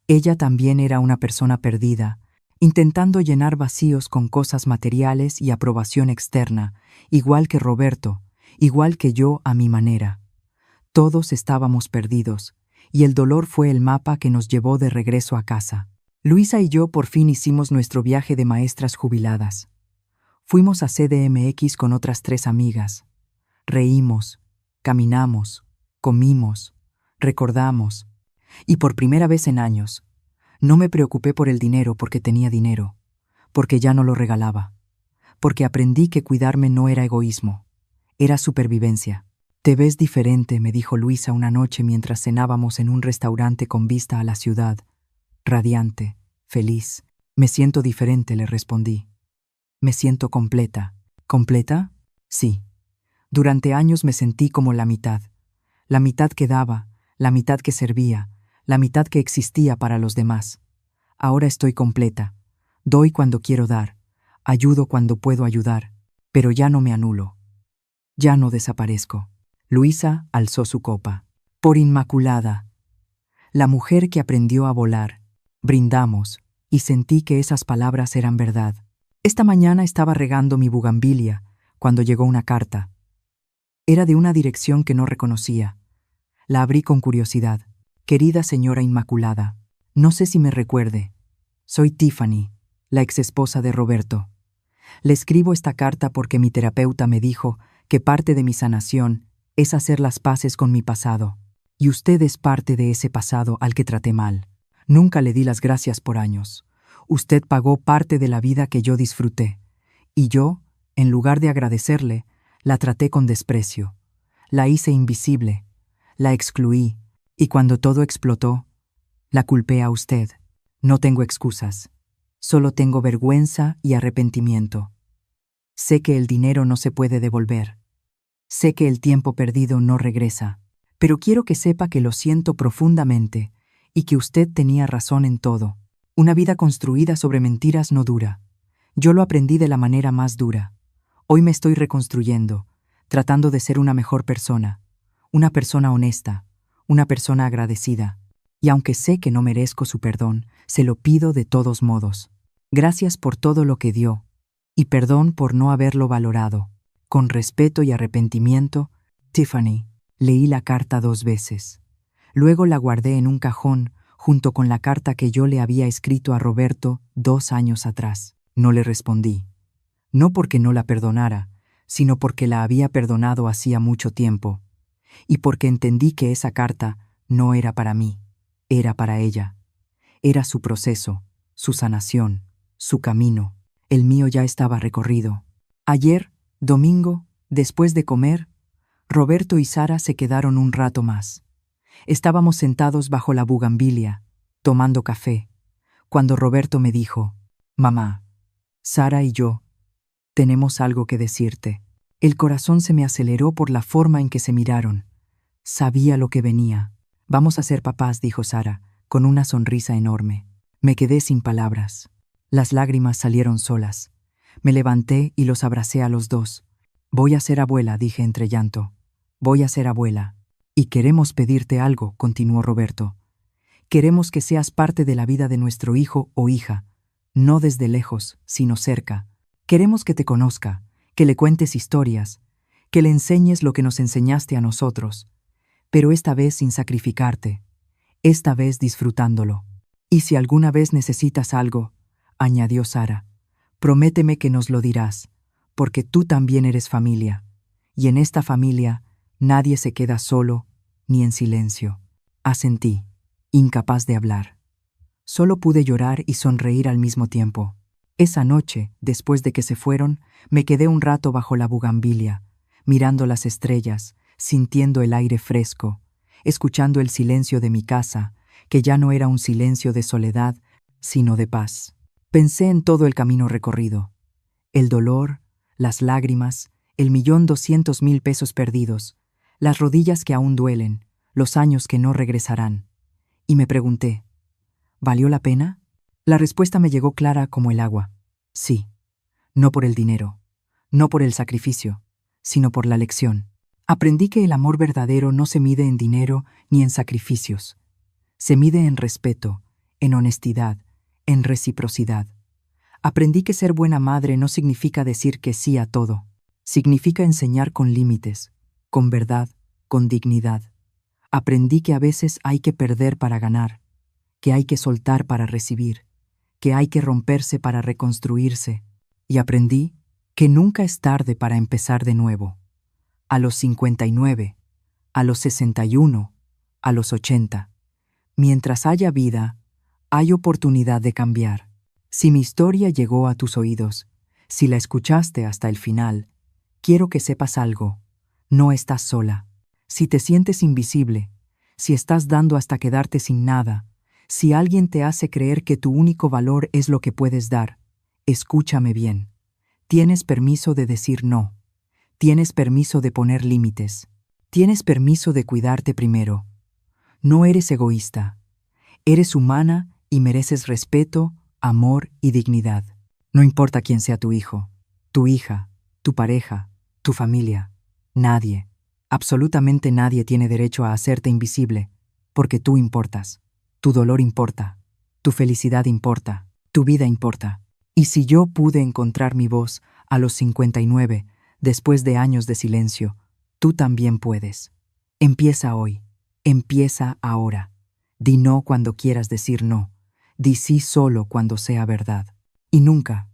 Ella también era una persona perdida, intentando llenar vacíos con cosas materiales y aprobación externa, igual que Roberto, igual que yo a mi manera. Todos estábamos perdidos, y el dolor fue el mapa que nos llevó de regreso a casa. Luisa y yo por fin hicimos nuestro viaje de maestras jubiladas. Fuimos a CDMX con otras 3 amigas. Reímos, caminamos, comimos, recordamos, Y por primera vez en años, no me preocupé por el dinero porque tenía dinero, porque ya no lo regalaba, porque aprendí que cuidarme no era egoísmo, era supervivencia. Te ves diferente, me dijo Luisa una noche mientras cenábamos en un restaurante con vista a la ciudad, radiante, feliz. Me siento diferente, le respondí. Me siento completa. ¿Completa? Sí. Durante años me sentí como la mitad que daba, la mitad que servía, la mitad que existía para los demás. Ahora estoy completa. Doy cuando quiero dar, ayudo cuando puedo ayudar, pero ya no me anulo. Ya no desaparezco. Luisa alzó su copa. Por Inmaculada, la mujer que aprendió a volar. Brindamos, y sentí que esas palabras eran verdad. Esta mañana estaba regando mi bugambilia, cuando llegó una carta. Era de una dirección que no reconocía. La abrí con curiosidad. Querida señora Inmaculada, no sé si me recuerde. Soy Tiffany, la exesposa de Roberto. Le escribo esta carta porque mi terapeuta me dijo que parte de mi sanación es hacer las paces con mi pasado. Y usted es parte de ese pasado al que traté mal. Nunca le di las gracias por años. Usted pagó parte de la vida que yo disfruté. Y yo, en lugar de agradecerle, la traté con desprecio. La hice invisible. La excluí. Y cuando todo explotó, la culpé a usted. No tengo excusas. Solo tengo vergüenza y arrepentimiento. Sé que el dinero no se puede devolver. Sé que el tiempo perdido no regresa. Pero quiero que sepa que lo siento profundamente y que usted tenía razón en todo. Una vida construida sobre mentiras no dura. Yo lo aprendí de la manera más dura. Hoy me estoy reconstruyendo, tratando de ser una mejor persona, una persona honesta, una persona agradecida. Y aunque sé que no merezco su perdón, se lo pido de todos modos. Gracias por todo lo que dio, y perdón por no haberlo valorado. Con respeto y arrepentimiento, Tiffany. Leí la carta 2 veces. Luego la guardé en un cajón junto con la carta que yo le había escrito a Roberto 2 años atrás. No le respondí. No porque no la perdonara, sino porque la había perdonado hacía mucho tiempo, y porque entendí que esa carta no era para mí, era para ella. Era su proceso, su sanación, su camino. El mío ya estaba recorrido. Ayer, domingo, después de comer, Roberto y Sara se quedaron un rato más. Estábamos sentados bajo la bugambilia, tomando café, cuando Roberto me dijo: «Mamá, Sara y yo tenemos algo que decirte». El corazón se me aceleró por la forma en que se miraron. Sabía lo que venía. «Vamos a ser papás», dijo Sara, con una sonrisa enorme. Me quedé sin palabras. Las lágrimas salieron solas. Me levanté y los abracé a los dos. «Voy a ser abuela», dije entre llanto. «Voy a ser abuela. Y queremos pedirte algo», continuó Roberto. «Queremos que seas parte de la vida de nuestro hijo o hija, no desde lejos, sino cerca. Queremos que te conozca, que le cuentes historias, que le enseñes lo que nos enseñaste a nosotros, pero esta vez sin sacrificarte, esta vez disfrutándolo. Y si alguna vez necesitas algo», añadió Sara, «prométeme que nos lo dirás, porque tú también eres familia, y en esta familia nadie se queda solo ni en silencio». Asentí, incapaz de hablar. Solo pude llorar y sonreír al mismo tiempo. Esa noche, después de que se fueron, me quedé un rato bajo la bugambilia, mirando las estrellas, sintiendo el aire fresco, escuchando el silencio de mi casa, que ya no era un silencio de soledad, sino de paz. Pensé en todo el camino recorrido. El dolor, las lágrimas, el 1.200.000 pesos perdidos, las rodillas que aún duelen, los años que no regresarán. Y me pregunté, ¿valió la pena? La respuesta me llegó clara como el agua. Sí. No por el dinero, no por el sacrificio, sino por la lección. Aprendí que el amor verdadero no se mide en dinero ni en sacrificios. Se mide en respeto, en honestidad, en reciprocidad. Aprendí que ser buena madre no significa decir que sí a todo. Significa enseñar con límites, con verdad, con dignidad. Aprendí que a veces hay que perder para ganar, que hay que soltar para recibir, que hay que romperse para reconstruirse. Y aprendí que nunca es tarde para empezar de nuevo. A los 59, a los 61, a los 80. Mientras haya vida, hay oportunidad de cambiar. Si mi historia llegó a tus oídos, si la escuchaste hasta el final, quiero que sepas algo. No estás sola. Si te sientes invisible, si estás dando hasta quedarte sin nada, si alguien te hace creer que tu único valor es lo que puedes dar, escúchame bien. Tienes permiso de decir no. Tienes permiso de poner límites. Tienes permiso de cuidarte primero. No eres egoísta. Eres humana y mereces respeto, amor y dignidad. No importa quién sea tu hijo, tu hija, tu pareja, tu familia. Nadie, absolutamente nadie tiene derecho a hacerte invisible, porque tú importas. Tu dolor importa. Tu felicidad importa. Tu vida importa. Y si yo pude encontrar mi voz a los 59, después de años de silencio, tú también puedes. Empieza hoy. Empieza ahora. Di no cuando quieras decir no. Di sí solo cuando sea verdad. Y nunca,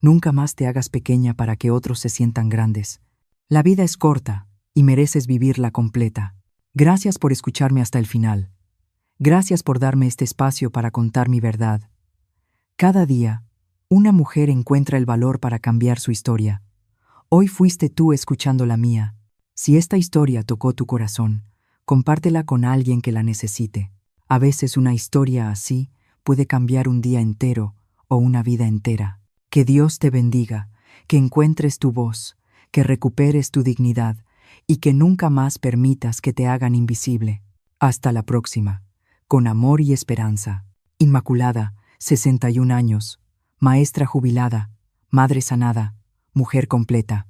nunca más te hagas pequeña para que otros se sientan grandes. La vida es corta y mereces vivirla completa. Gracias por escucharme hasta el final. Gracias por darme este espacio para contar mi verdad. Cada día, una mujer encuentra el valor para cambiar su historia. Hoy fuiste tú escuchando la mía. Si esta historia tocó tu corazón, compártela con alguien que la necesite. A veces una historia así puede cambiar un día entero o una vida entera. Que Dios te bendiga, que encuentres tu voz, que recuperes tu dignidad y que nunca más permitas que te hagan invisible. Hasta la próxima. Con amor y esperanza. Inmaculada, 61 años. Maestra jubilada. Madre sanada. Mujer completa.